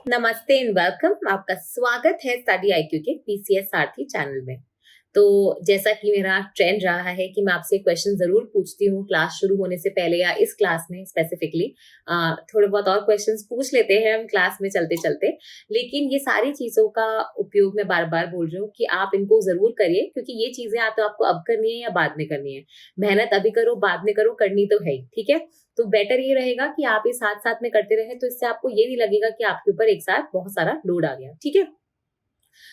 नमस्ते and welcome. आपका स्वागत है स्टडी आईक्यू के पीसीएस सारथी चैनल में। तो जैसा कि मेरा ट्रेंड रहा है कि मैं आपसे क्वेश्चन जरूर पूछती हूँ क्लास शुरू होने से पहले या इस क्लास में स्पेसिफिकली थोड़े बहुत और क्वेश्चंस पूछ लेते हैं हम क्लास में चलते चलते। लेकिन ये सारी चीजों का उपयोग मैं बार बार बोल रही हूँ कि आप इनको जरूर करिए, क्योंकि ये चीजें या तो आपको अब करनी है या बाद में करनी है। मेहनत अभी करो बाद में करो, करनी तो है ही, ठीक है। तो बेटर ये रहेगा कि आप ये साथ साथ में करते रहे, तो इससे आपको ये नहीं लगेगा कि आपके ऊपर एक साथ बहुत सारा लोड आ गया, ठीक है।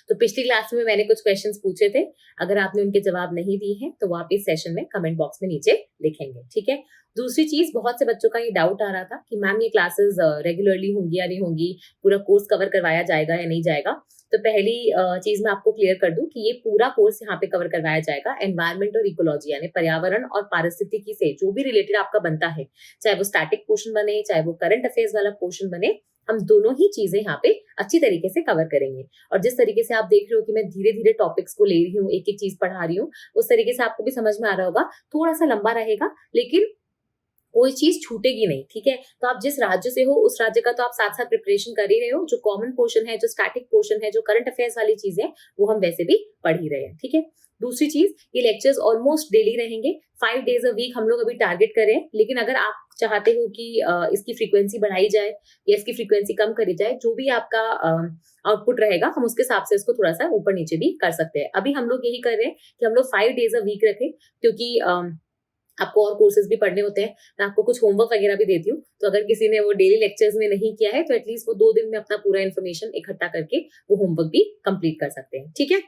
तो पिछली क्लास में मैंने कुछ क्वेश्चंस पूछे थे, अगर आपने उनके जवाब नहीं दिए हैं तो वो आप इस सेशन में कमेंट बॉक्स में नीचे लिखेंगे, ठीक है। दूसरी चीज, बहुत से बच्चों का ये डाउट आ रहा था कि मैम ये क्लासेस रेगुलरली होंगी या नहीं होंगी, पूरा कोर्स कवर करवाया जाएगा या नहीं जाएगा। तो पहली चीज मैं आपको क्लियर कर दूं कि ये पूरा कोर्स यहाँ पे कवर करवाया जाएगा। एनवायरमेंट और इकोलॉजी यानी पर्यावरण और पारिस्थितिकी से जो भी रिलेटेड आपका बनता है, चाहे वो स्टैटिक पोर्शन बने चाहे वो करंट अफेयर्स वाला पोर्शन बने, हम दोनों ही चीजें यहाँ पे अच्छी तरीके से कवर करेंगे। और जिस तरीके से आप देख रहे हो कि मैं धीरे धीरे टॉपिक्स को ले रही हूँ, एक एक चीज पढ़ा रही हूँ, उस तरीके से आपको भी समझ में आ रहा होगा। थोड़ा सा लंबा रहेगा लेकिन कोई चीज छूटेगी नहीं, ठीक है। तो आप जिस राज्य से हो उस राज्य का तो आप साथ साथ प्रिपरेशन कर ही रहे हो। जो कॉमन पोर्शन है, जो स्टैटिक पोर्शन है, जो करंट अफेयर्स वाली चीज है, वो हम वैसे भी पढ़ ही रहे हैं, ठीक है। दूसरी चीज, ये लेक्चर्स ऑलमोस्ट डेली रहेंगे, 5 डेज अ वीक हम लोग अभी टारगेट कर रहे हैं। लेकिन अगर आप चाहते हो कि इसकी फ्रीक्वेंसी बढ़ाई जाए या इसकी फ्रीक्वेंसी कम करी जाए, जो भी आपका आउटपुट रहेगा हम उसके हिसाब से इसको थोड़ा सा ऊपर नीचे भी कर सकते हैं। अभी हम लोग यही कर रहे हैं कि हम लोग 5 डेज अ वीक रखें, क्योंकि आपको और कोर्सेज भी पढ़ने होते हैं। मैं आपको कुछ होमवर्क वगैरह भी देती हूँ, तो अगर किसी ने वो डेली लेक्चर्स में नहीं किया है तो एटलीस्ट वो 2 दिन में अपना पूरा इन्फॉर्मेशन इकट्ठा करके वो होमवर्क भी कंप्लीट कर सकते हैं, ठीक है।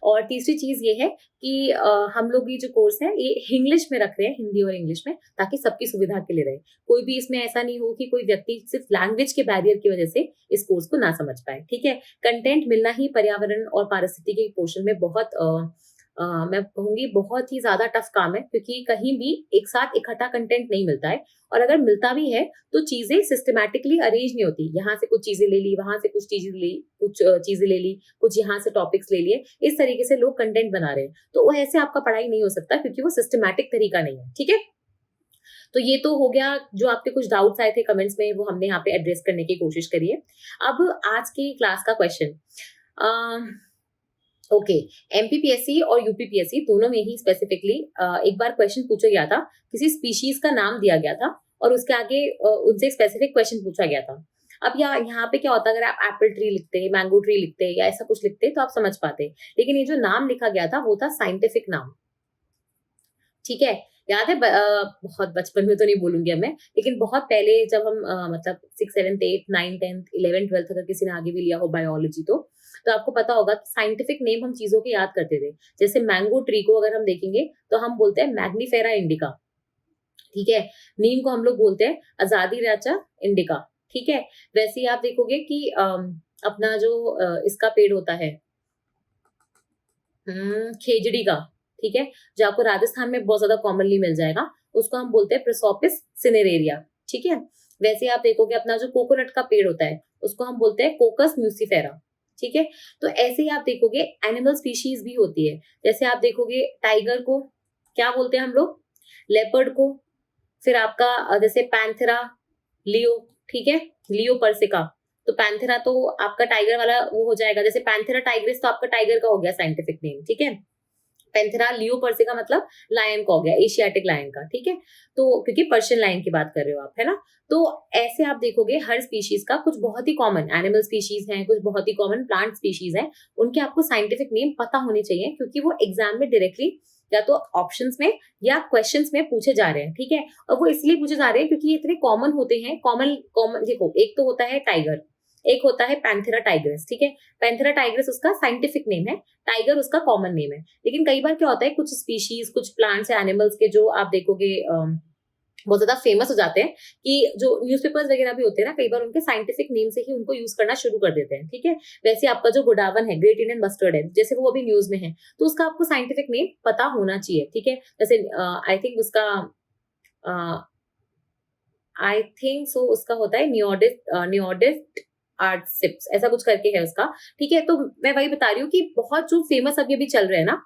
और तीसरी चीज ये है कि हम लोग ये जो कोर्स है ये इंग्लिश में रख रहे हैं, हिंदी और इंग्लिश में, ताकि सबकी सुविधा के लिए रहे। कोई भी इसमें ऐसा नहीं हो कि कोई व्यक्ति सिर्फ लैंग्वेज के बैरियर की वजह से इस कोर्स को ना समझ पाए, ठीक है। कंटेंट मिलना ही पर्यावरण और पारिस्थितिकी के पोर्शन में बहुत मैं कहूंगी बहुत ही ज्यादा टफ काम है, क्योंकि कहीं भी एक साथ इकट्ठा कंटेंट नहीं मिलता है। और अगर मिलता भी है तो चीजें सिस्टमैटिकली अरेंज नहीं होती। यहाँ से कुछ चीजें ले ली, वहां से कुछ चीजें ली, कुछ चीजें ले ली, कुछ यहाँ से टॉपिक्स ले लिए, इस तरीके से लोग कंटेंट बना रहे हैं। तो वो ऐसे आपका पढ़ाई नहीं हो सकता, क्योंकि वो सिस्टमैटिक तरीका नहीं है, ठीक है। तो ये तो हो गया, जो आपके कुछ डाउट्स आए थे कमेंट्स में वो हमने यहाँ पे एड्रेस करने की कोशिश करी है। अब आज की क्लास का क्वेश्चन, ओके, एमपीपीएससी और यूपीपीएससी दोनों में ही स्पेसिफिकली एक बार क्वेश्चन पूछा गया था, किसी स्पीशीज का नाम दिया गया था और उसके आगे उनसे स्पेसिफिक क्वेश्चन पूछा गया था। अब यहाँ पे क्या होता है, अगर आप एप्पल ट्री लिखते, मैंगो ट्री लिखते या ऐसा कुछ लिखते तो आप समझ पाते, लेकिन ये जो नाम लिखा गया था वो था साइंटिफिक नाम, ठीक है। याद है बहुत बचपन में तो नहीं बोलूंगी अब मैं, लेकिन बहुत पहले जब हम मतलब 6, 7, 8, 9, 10, 11, 12 अगर किसी ने आगे भी लिया हो बायोलॉजी, तो आपको पता होगा कि साइंटिफिक नेम हम चीजों के याद करते थे। जैसे मैंगो ट्री को अगर हम देखेंगे तो हम बोलते हैं मैग्नीफेरा इंडिका, ठीक है। नीम को हम लोग बोलते हैं आजादीराचा इंडिका, ठीक है। वैसे ही आप देखोगे कि अपना जो इसका पेड़ होता है खेजड़ी का, ठीक है, जो आपको राजस्थान में बहुत ज्यादा कॉमनली मिल जाएगा, उसको हम बोलते हैं प्रोसोपिस सिनेरेरिया, ठीक है। वैसे आप देखोगे अपना जो कोकोनट का पेड़ होता है उसको हम बोलते हैं कोकस म्यूसिफेरा, ठीक है। तो ऐसे ही आप देखोगे एनिमल स्पीशीज भी होती है। जैसे आप देखोगे टाइगर को क्या बोलते हैं हम लोग, लेपर्ड को, फिर आपका जैसे पैंथेरा, लियो, ठीक है, लियो पर्सिका। तो पैंथेरा तो आपका टाइगर वाला वो हो जाएगा, जैसे पैंथेरा टाइग्रिस तो आपका टाइगर का हो गया साइंटिफिक नेम, ठीक है। पैंथेरा लियो पर्सिका मतलब लायन का हो गया, एशियाटिक लायन का, ठीक है। तो क्योंकि पर्शियन लायन की बात कर रहे हो आप, है ना। तो ऐसे आप देखोगे हर स्पीशीज का कुछ बहुत ही कॉमन एनिमल स्पीशीज हैं, कुछ बहुत ही कॉमन प्लांट स्पीशीज हैं, उनके आपको साइंटिफिक नेम पता होने चाहिए, क्योंकि वो एग्जाम में डायरेक्टली या तो ऑप्शंस में या क्वेश्चंस में पूछे जा रहे हैं, ठीक है। और वो इसलिए पूछे जा रहे हैं क्योंकि ये इतने कॉमन होते हैं। कॉमन कॉमन देखो, एक तो होता है टाइगर, एक होता है पैंथेरा टाइग्रिस, ठीक है। पैंथेरा टाइग्रिस उसका साइंटिफिक नेम है, टाइगर उसका कॉमन नेम है। लेकिन कई बार क्या होता है, कुछ स्पीशीज, कुछ प्लांट्स या एनिमल्स के जो आप देखोगे बहुत ज्यादा फेमस हो जाते हैं, कि जो न्यूज़पेपर्स वगैरह भी होते हैं ना, कई बार उनके साइंटिफिक नेम से ही उनको यूज करना शुरू कर देते हैं, ठीक है। वैसे आपका जो गोडावन है, ग्रेट इंडियन मस्टर्ड है, जैसे वो अभी न्यूज में है, तो उसका आपको साइंटिफिक नेम पता होना चाहिए, ठीक है। जैसे आई थिंक उसका आई थिंक सो उसका होता है नियोडिस्ट आर्टसिप्स, ऐसा कुछ करके है उसका, ठीक है। तो मैं वही बता रही हूँ कि बहुत जो फेमस अभी चल रहे हैं ना,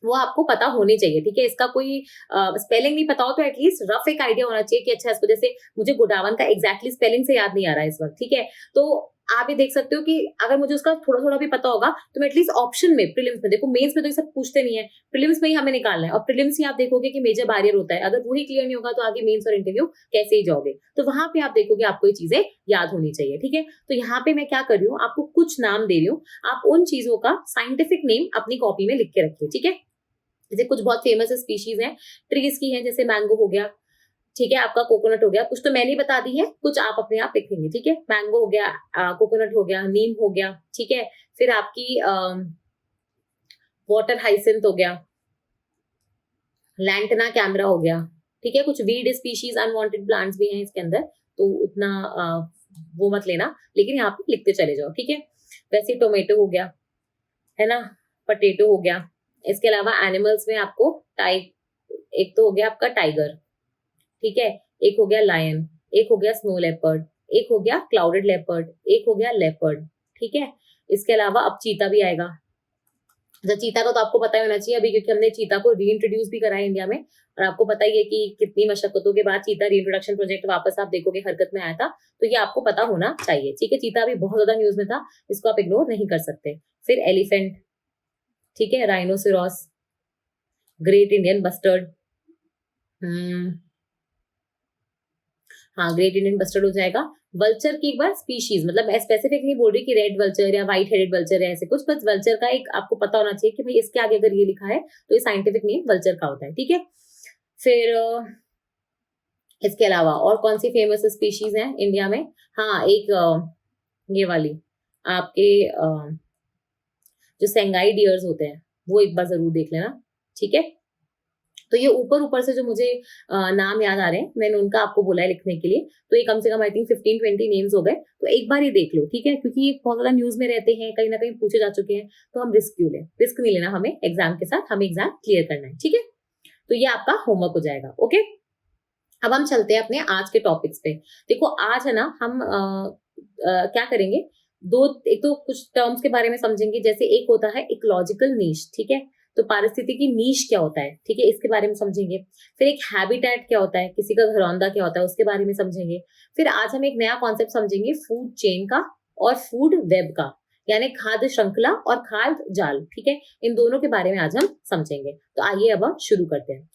वो आपको पता होनी चाहिए, ठीक है। इसका कोई स्पेलिंग नहीं पता हो तो एटलीस्ट रफ एक आइडिया होना चाहिए कि अच्छा इसको, जैसे मुझे गोडावन का एग्जैक्टली स्पेलिंग से याद नहीं आ रहा है इस वक्त, ठीक है। तो आप ये देख सकते हो कि अगर मुझे उसका थोड़ा थोड़ा भी पता होगा तो मैं एटलीस्ट ऑप्शन में, प्रीलिम्स में, देखो मेंस में तो ये सब पूछते नहीं है, प्रीलिम्स में ही हमें निकालना है, और प्रीलिम्स ही आप देखोगे कि मेजर बैरियर होता है, अगर वही क्लियर नहीं होगा तो आगे मेंस और इंटरव्यू कैसे ही जाओगे, तो वहां पे आप देखोगे आपको ये चीजें याद होनी चाहिए, ठीक है। तो यहाँ पे मैं क्या कर रही हूँ, आपको कुछ नाम दे रही हूँ, आप उन चीजों का साइंटिफिक नेम अपनी कॉपी में लिख के रखिए, ठीक है। जैसे कुछ बहुत फेमस स्पीशीज हैं ट्रीज की हैं, जैसे मैंगो हो गया, ठीक है, आपका कोकोनट हो गया, कुछ तो मैंने बता दी है, कुछ आप अपने आप लिखेंगे, ठीक है। मैंगो हो गया, कोकोनट हो गया, नीम हो गया, ठीक है। फिर आपकी वाटर हाइसिंथ हो गया, लैंटना कैमरा हो गया, ठीक है। कुछ वीड स्पीशीज अनवांटेड प्लांट्स भी हैं इसके अंदर, तो उतना वो मत लेना, लेकिन यहाँ पे लिखते चले जाओ, ठीक है। वैसे टोमेटो हो गया, है ना, पटेटो हो गया। इसके अलावा एनिमल्स में आपको एक तो हो गया आपका टाइगर, ठीक है, एक हो गया लायन, एक हो गया स्नो लेपर्ड, एक हो गया क्लाउडेड लेपर्ड, एक हो गया लेपर्ड, ठीक है। इसके अलावा अब चीता भी आएगा। अच्छा, चीता का तो आपको पता ही होना चाहिए अभी, क्योंकि हमने चीता को रीइंट्रोड्यूस भी करा है इंडिया में, और आपको पता ही है कि कितनी मशक्कतों के बाद चीता रीइंट्रोडक्शन प्रोजेक्ट वापस आप देखोगे हरकत में आया था, तो ये आपको पता होना चाहिए, ठीक है। चीता अभी बहुत ज्यादा न्यूज में था, इसको आप इग्नोर नहीं कर सकते। फिर एलिफेंट, ठीक है, राइनोसेरोस, ग्रेट इंडियन बस्टर्ड, हाँ ग्रेट इंडियन बस्टर्ड हो जाएगा। वल्चर की एक बार स्पीशीज, मतलब मैं स्पेसिफिक नहीं बोल रही कि रेड वल्चर या व्हाइट हेडेड वल्चर है, ऐसे कुछ, बस वल्चर का एक आपको पता होना चाहिए कि भाई इसके आगे अगर ये लिखा है तो ये साइंटिफिक नेम वल्चर का होता है, ठीक है। फिर इसके अलावा और कौन सी फेमस स्पीशीज हैं इंडिया में, हाँ एक ये वाली आपके जो सेंगाई डियर्स होते हैं वो एक बार जरूर देख लेना, ठीक है। तो ये ऊपर ऊपर से जो मुझे नाम याद आ रहे हैं, मैंने उनका आपको बोला है लिखने के लिए, तो ये कम से कम आई थिंक 15-20 नेम्स हो गए, तो एक बार ये देख लो, ठीक है, क्योंकि ये बहुत ज्यादा न्यूज में रहते हैं, कहीं ना कहीं पूछे जा चुके हैं, तो हम रिस्क क्यों लें, रिस्क नहीं लेना हमें एग्जाम के साथ, हमें एग्जाम क्लियर करना है, ठीक है। तो ये आपका होमवर्क हो जाएगा, ओके। अब हम चलते हैं अपने आज के टॉपिक्स पे। देखो आज है ना हम क्या करेंगे, एक तो कुछ टर्म्स के बारे में समझेंगे, जैसे एक होता है इकोलॉजिकल नीश, ठीक है, तो पारिस्थितिकी नीश क्या होता है, ठीक है, इसके बारे में समझेंगे। फिर एक हैबिटेट क्या होता है, किसी का घरौंदा क्या होता है, उसके बारे में समझेंगे। फिर आज हम एक नया कॉन्सेप्ट समझेंगे फूड चेन का और फूड वेब का, यानी खाद्य श्रृंखला और खाद्य जाल, ठीक है, इन दोनों के बारे में आज हम समझेंगे। तो आइए अब हम शुरू करते हैं।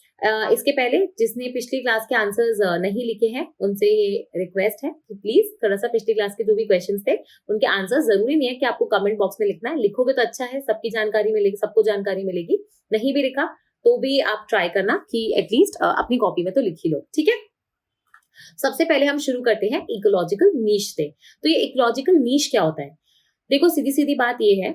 इसके पहले जिसने पिछली क्लास के आंसर्स नहीं लिखे हैं उनसे ये रिक्वेस्ट है कि प्लीज थोड़ा सा पिछली क्लास के जो भी क्वेश्चंस थे उनके आंसर्स, जरूरी नहीं है कि आपको कमेंट बॉक्स में लिखना है, लिखोगे तो अच्छा है, सबकी जानकारी मिलेगी, सबको जानकारी मिलेगी, नहीं भी लिखा तो भी आप ट्राई करना कि एटलीस्ट अपनी कॉपी में तो लिख ही लो, ठीक है। सबसे पहले हम शुरू करते हैं इकोलॉजिकल नीश से। तो ये इकोलॉजिकल नीश क्या होता है, देखो सीधी सीधी बात ये है,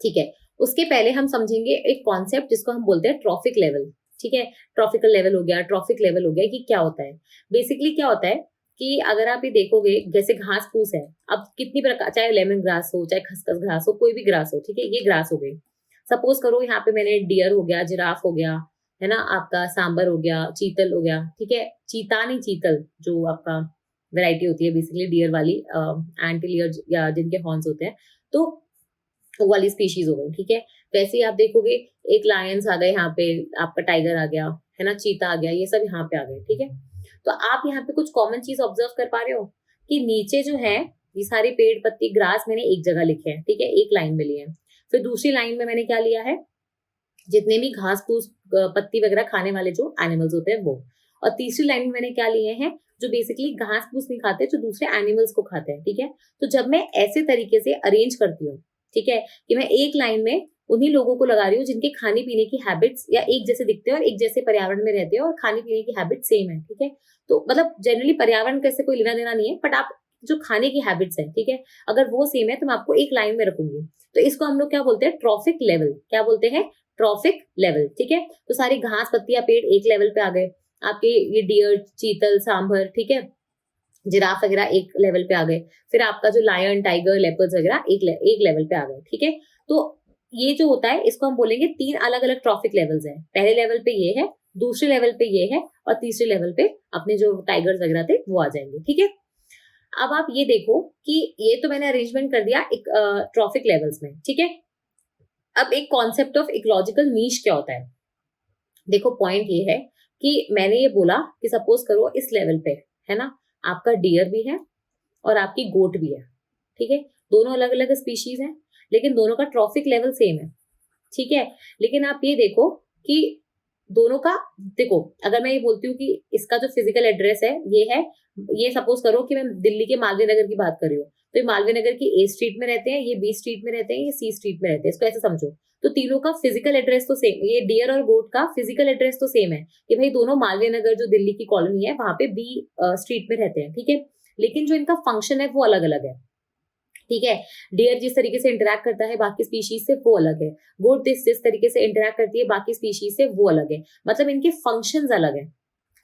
ठीक है, उसके पहले हम समझेंगे एक कॉन्सेप्ट जिसको हम बोलते हैं ट्रॉफिक लेवल, ठीक है। ट्रॉफिकल लेवल हो गया, ट्रॉफिक लेवल हो गया, कि क्या होता है, बेसिकली क्या होता है कि अगर आप ये देखोगे जैसे घास फूस है, अब कितनी प्रकार, चाहे लेमन ग्रास हो, चाहे खसखस घास हो, कोई भी ग्रास हो, ठीक है, ये ग्रास हो गई। सपोज करो यहाँ पे मैंने डियर हो गया, जिराफ हो गया, है ना, आपका सांबर हो गया, चीतल हो गया, ठीक है, चीता नहीं चीतल, जो आपका वैरायटी होती है बेसिकली डियर वाली, एंटीलियर या जिनके हॉर्न्स होते हैं, तो वो वाली स्पीशीज हो गई, ठीक है। वैसे ही आप देखोगे एक लायंस आ गए यहाँ पे, आपका टाइगर आ गया, है ना, चीता आ गया, ये सब यहाँ पे आ गए, ठीक है। तो आप यहाँ पे कुछ कॉमन चीज ऑब्जर्व कर पा रहे हो कि नीचे जो है ये सारे पेड़ पत्ती ग्रास मैंने एक जगह लिखे हैं, ठीक है, एक लाइन में लिए हैं। फिर दूसरी लाइन में मैंने क्या लिया है, जितने भी घास फूस पत्ती वगैरह खाने वाले जो एनिमल्स होते हैं वो, और तीसरी लाइन में मैंने क्या लिए हैं, जो बेसिकली घास फूस नहीं खाते, जो दूसरे एनिमल्स को खाते हैं, ठीक है। तो जब मैं ऐसे तरीके से अरेंज करती हूँ, ठीक है, कि मैं एक लाइन में उन्हीं लोगों को लगा रही हूँ जिनके खाने पीने की हैबिट्स या एक जैसे दिखते हैं और एक जैसे पर्यावरण में रहते हैं और खाने पीने की हैबिट सेम है, ठीक है। तो मतलब जनरली पर्यावरण का इससे कोई लेना देना नहीं है, बट आप जो खाने की हैबिट्स है, ठीक है, अगर वो सेम है तो मैं आपको एक लाइन में रखूंगी। तो इसको हम लोग क्या बोलते हैं, ट्रॉफिक लेवल, क्या बोलते हैं, ट्रॉफिक लेवल, ठीक है। तो सारी घास पत्तियां पेड़ एक लेवल पे आ गए, आपके ये डियर चीतल सांभर, ठीक है, जिराफ वगैरह एक लेवल पे आ गए, फिर आपका जो लायन टाइगर लेपर्ड्स वगैरह एक लेवल पे आ गए, ठीक है। तो ये जो होता है इसको हम बोलेंगे 3 अलग अलग ट्रॉफिक लेवल्स हैं। पहले लेवल पे ये है, दूसरे लेवल पे ये है, और तीसरे लेवल पे अपने जो टाइगर्स वगैरह थे वो आ जाएंगे, ठीक है। अब आप ये देखो कि ये तो मैंने अरेंजमेंट कर दिया एक ट्रॉफिक लेवल्स में, ठीक है। अब एक कॉन्सेप्ट ऑफ इकोलॉजिकल नीश क्या होता है, देखो पॉइंट ये है कि मैंने ये बोला कि सपोज करो इस लेवल पे, है ना, आपका डियर भी है और आपकी गोट भी है, ठीक है। दोनों अलग अलग स्पीशीज हैं, लेकिन दोनों का ट्रॉफिक लेवल सेम है, ठीक है। लेकिन आप ये देखो कि दोनों का, देखो अगर मैं ये बोलती हूँ कि इसका जो फिजिकल एड्रेस है ये है, ये सपोज करो कि मैं दिल्ली के मालवीय नगर की बात कर रही हूँ, तो ये मालवीय नगर की ए स्ट्रीट में रहते हैं, ये बी स्ट्रीट में रहते हैं, ये सी स्ट्रीट में रहते हैं, इसको ऐसे समझो। तो तीनों का फिजिकल एड्रेस तो सेम, ये डियर और गोट का फिजिकल एड्रेस तो सेम है कि भाई दोनों मालवीय नगर जो दिल्ली की कॉलोनी है वहां पे बी स्ट्रीट में रहते हैं, ठीक है। लेकिन जो इनका फंक्शन है वो अलग अलग है, ठीक है। डियर जिस तरीके से इंटरैक्ट करता है बाकी स्पीशीज से वो अलग है, गोट जिस तरीके से इंटरैक्ट करती है बाकी स्पीशीज से वो अलग है, मतलब इनके फंक्शंस अलग है।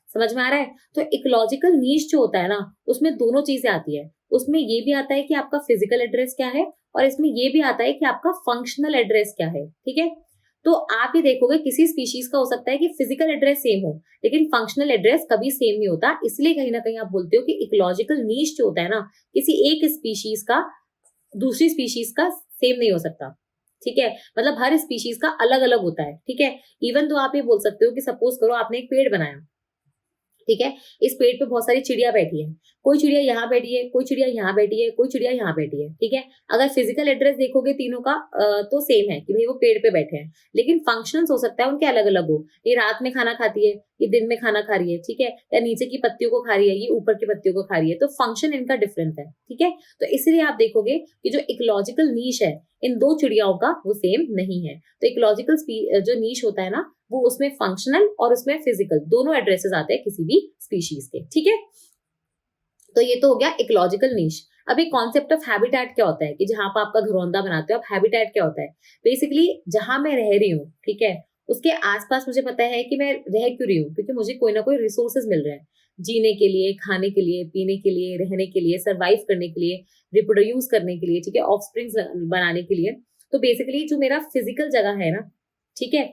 समझ में आ रहा है? तो इकोलॉजिकल नीश जो होता है ना, उसमें दोनों चीजें आती है। उसमें ये भी आता है कि आपका फिजिकल एड्रेस क्या है, और इसमें ये भी आता है कि आपका फंक्शनल एड्रेस क्या है, ठीक है। तो आप ये देखोगे किसी स्पीशीज का हो सकता है कि फिजिकल एड्रेस सेम हो, लेकिन फंक्शनल एड्रेस कभी सेम नहीं होता। इसलिए कहीं ना कहीं आप बोलते हो कि इकोलॉजिकल नीश जो होता है ना, किसी एक स्पीशीज का दूसरी स्पीशीज का सेम नहीं हो सकता, ठीक है। मतलब हर स्पीशीज का अलग अलग होता है, ठीक है। इवन तो आप ये बोल सकते हो कि सपोज करो आपने एक पेड़ बनाया, ठीक है। इस पेड़ पे बहुत सारी चिड़िया बैठी है, कोई चिड़िया यहाँ बैठी है, कोई चिड़िया यहाँ बैठी है, कोई चिड़िया यहाँ बैठी है, ठीक है। अगर फिजिकल एड्रेस देखोगे तीनों का तो सेम है कि भाई वो पेड़ पे बैठे हैं, लेकिन फंक्शंस हो सकता है उनके अलग अलग हो। ये रात में खाना खाती है, ये दिन में खाना खा रही है, ठीक है, या नीचे की पत्तियों को खा रही है, ये ऊपर की पत्तियों को खा रही है, तो फंक्शन इनका डिफरेंट है, ठीक है। तो इसलिए आप देखोगे कि जो इकोलॉजिकल नीश है इन दो चिड़ियाओं का वो सेम नहीं है। तो इकोलॉजिकल जो नीश होता है ना, वो उसमें फंक्शनल और उसमें फिजिकल दोनों एड्रेसेस आते हैं किसी भी स्पीशीज के, ठीक है। तो ये तो हो गया इकोलॉजिकल नीश। अब एक कॉन्सेप्ट ऑफ हैबिटेट क्या होता है कि जहां पर आपका घरौंदा बनाते हो आप, हैबिटेट क्या होता है? बेसिकली जहां मैं रह रही हूँ, ठीक है, उसके आसपास मुझे पता है कि मैं रह क्यों रही हूँ, क्योंकि मुझे कोई ना कोई रिसोर्सेज मिल रहे हैं जीने के लिए, खाने के लिए, पीने के लिए, रहने के लिए, सर्वाइव करने के लिए, रिप्रोड्यूस करने के लिए, ठीक है, ऑफस्प्रिंग्स बनाने के लिए। तो बेसिकली जो मेरा फिजिकल जगह है ना, ठीक है,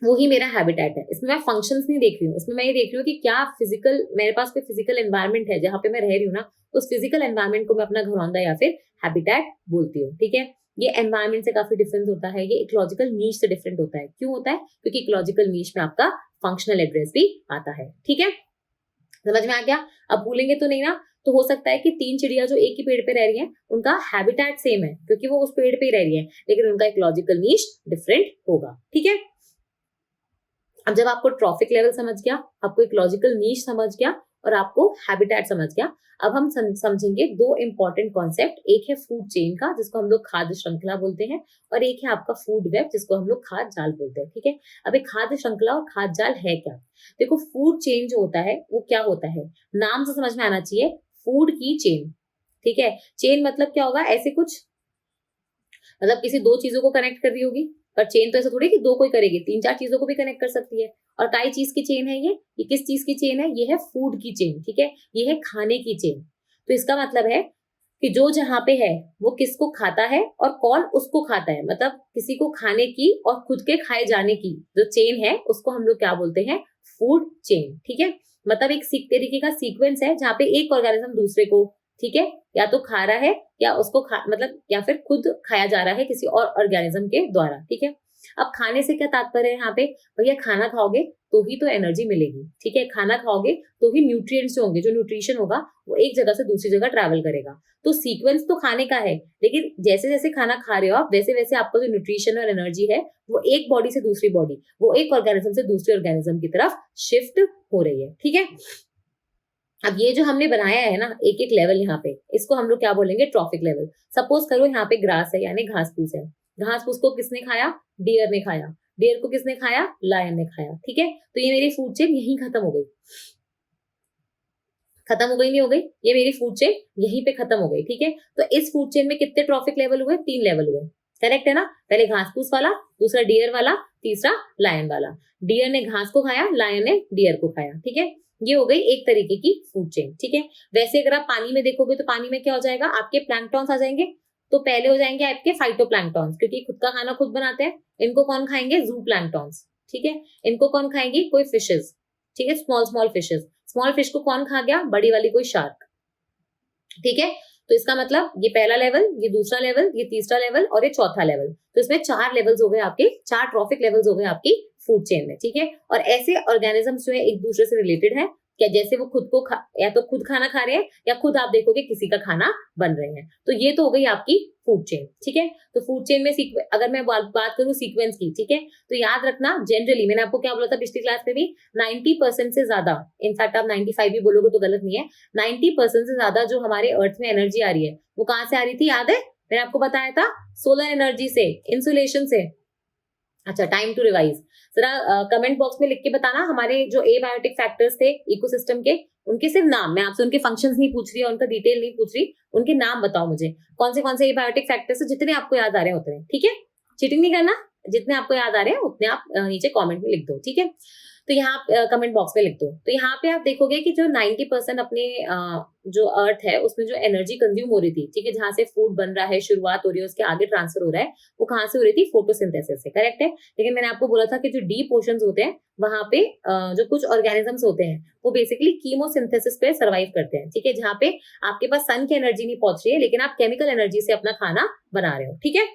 वो ही मेरा हैबिटेट है। इसमें मैं फंक्शंस नहीं देख रही हूँ, इसमें मैं ये देख रही हूँ कि क्या फिजिकल मेरे पास कोई फिजिकल एनवायरनमेंट है जहां पे मैं रह रही हूँ ना, उस फिजिकल एनवायरनमेंट को मैं अपना घरौंदा या फिर हैबिटेट बोलती हूँ, ठीक है। ये एनवायरनमेंट से काफी डिफरेंस होता है, ये इकोलॉजिकल नीश से डिफरेंट होता है। क्यों होता है? क्योंकि इकोलॉजिकल नीश में आपका फंक्शनल एड्रेस भी आता है, ठीक है। समझ में आ गया? अब भूलेंगे तो नहीं ना। तो हो सकता है कि तीन चिड़िया जो एक ही पेड़ पे रह रही हैं उनका हैबिटेट सेम है क्योंकि वो उस पेड़ पे ही रह रही है, लेकिन उनका इकोलॉजिकल नीश डिफरेंट होगा, ठीक है। अब जब आपको ट्रॉफिक लेवल समझ गया, आपको इकोलॉजिकल नीश समझ गया और आपको हैबिटेट समझ गया, अब हम समझेंगे दो इंपॉर्टेंट कॉन्सेप्ट। एक है फूड चेन का जिसको हम लोग खाद्य श्रृंखला बोलते हैं, और एक है आपका फूड वेब जिसको हम लोग खाद्य जाल बोलते हैं, ठीक है। अब एक खाद्य श्रृंखला और खाद्य जाल है क्या? देखो फूड चेन जो होता है वो क्या होता है, नाम से समझ में आना चाहिए, फूड की चेन, ठीक है। चेन मतलब क्या होगा? ऐसे कुछ, मतलब किसी दो चीजों को कनेक्ट कर रही होगी, पर चेन तो ऐसा थोड़ी कि दो कोई करेगी, तीन चार चीजों को भी कनेक्ट कर सकती है। और काई चीज की चेन है ये किस चीज की चेन है? ये है फूड की चेन, ठीक है, ये है खाने की चेन। तो इसका मतलब है कि जो जहां पे है वो किसको खाता है और कौन उसको खाता है, मतलब किसी को खाने की और खुद के खाए जाने की जो चेन है उसको हम लोग क्या बोलते हैं? फूड चेन, ठीक है। मतलब एक तरीके का सीक्वेंस है जहाँ पे एक ऑर्गेनिज्म दूसरे को, ठीक है, या तो खा रहा है या उसको मतलब या फिर खुद खाया जा रहा है किसी और ऑर्गेनिज्म के द्वारा, ठीक है। अब खाने से क्या तात्पर्य है यहाँ पे? भैया खाना खाओगे तो ही तो एनर्जी मिलेगी, ठीक है, खाना खाओगे तो ही न्यूट्रिएंट्स होंगे, जो न्यूट्रिशन होगा वो एक जगह से दूसरी जगह ट्रैवल करेगा। तो सीक्वेंस तो खाने का है, लेकिन जैसे जैसे खाना खा रहे हो आप वैसे वैसे आपका जो न्यूट्रिशन और एनर्जी है वो एक बॉडी से दूसरी बॉडी, वो एक ऑर्गेनिज्म से दूसरे ऑर्गेनिज्म की तरफ शिफ्ट हो रही है, ठीक है। अब ये जो हमने बनाया है ना एक एक लेवल, यहाँ पे इसको हम लोग क्या बोलेंगे? Trophic level. सपोज करो यहाँ पे ग्रास है यानी घास फूस है, घास फूस को किसने खाया? डियर ने खाया। डियर को किसने खाया? लायन ने खाया, ठीक है। तो ये मेरी फूड चेन यहीं खत्म हो गई, खत्म हो गई नहीं हो गई? ये मेरी फूड चेन यहीं पे खत्म हो गई, ठीक है। तो इस फूड चेन में कितने ट्रॉफिक लेवल हुए? 3 लेवल हुए, करेक्ट है ना। पहले घास फूस वाला, दूसरा डियर वाला, तीसरा लायन वाला। डियर ने घास को खाया, लायन ने डियर को खाया, ठीक है। ये हो गई एक तरीके की फूड चेन, ठीक है। वैसे अगर आप पानी में देखोगे तो पानी में क्या हो जाएगा? आपके प्लैंक्टॉन्स आ जाएंगे। तो पहले हो जाएंगे आपके फाइटोप्लैंक्टॉन्स, क्योंकि खुद का खाना खुद बनाते हैं। इनको कौन खाएंगे? जू प्लैंक्टॉन्स, ठीक है। इनको कौन खाएंगी? कोई फिशेज, ठीक है, small small fishes. Small fish को कौन खा गया? बड़ी वाली कोई शार्क, ठीक है। तो इसका मतलब ये पहला लेवल, ये दूसरा लेवल, ये तीसरा लेवल और ये चौथा लेवल। तो इसमें 4 लेवल्स हो गए आपके, 4 ट्रॉफिक लेवल्स हो गए आपकी फूड चेन में, ठीक है। और ऐसे ऑर्गेनिजम्स जो है एक दूसरे से रिलेटेड है, क्या जैसे वो खुद को या तो खुद खाना खा रहे हैं या खुद आप देखोगे किसी का खाना बन रहे हैं। तो ये तो हो गई आपकी फूड चेन, ठीक है। तो फूड चेन में अगर मैं बात करूं सीक्वेंस की, ठीक है, तो याद रखना जनरली मैंने आपको क्या बोला था पिछली क्लास में भी, 90% से ज्यादा, इनफैक्ट आप 95 भी बोलोगे तो गलत नहीं है, 90% से ज्यादा जो हमारे अर्थ में एनर्जी आ रही है वो कहां से आ रही थी, याद है मैंने आपको बताया था, सोलर एनर्जी से, इंसुलेशन से। अच्छा, टाइम टू रिवाइज, जरा कमेंट बॉक्स में लिख के बताना हमारे जो एबायोटिक फैक्टर्स थे इकोसिस्टम के, उनके सिर्फ नाम, मैं आपसे उनके फंक्शंस नहीं पूछ रही, उनका डिटेल नहीं पूछ रही, उनके नाम बताओ मुझे, कौन से एबायोटिक फैक्टर्स है, जितने आपको याद आ रहे हैं उतने, ठीक है, चीटिंग नहीं करना, जितने आपको याद आ रहे हैं उतने आप नीचे कमेंट में लिख दो, ठीक है। तो यहाँ कमेंट बॉक्स में लिख दो। तो यहाँ पे आप देखोगे कि जो 90% अपने जो अर्थ है उसमें जो एनर्जी कंज्यूम हो रही थी, ठीक है, जहां से फूड बन रहा है, शुरुआत हो रही है, उसके आगे ट्रांसफर हो रहा है, वो कहाँ से हो रही थी, फोटोसिंथेसिस से, करेक्ट है। लेकिन मैंने आपको बोला था कि जो डीप ओशंस होते हैं वहां पे जो कुछ ऑर्गेनिजम्स होते हैं वो बेसिकली कीमोसिंथेसिस पे सर्वाइव करते हैं, ठीक है, जहाँ पे आपके पास सन की एनर्जी नहीं पहुंच रही है लेकिन आप केमिकल एनर्जी से अपना खाना बना रहे हो, ठीक है।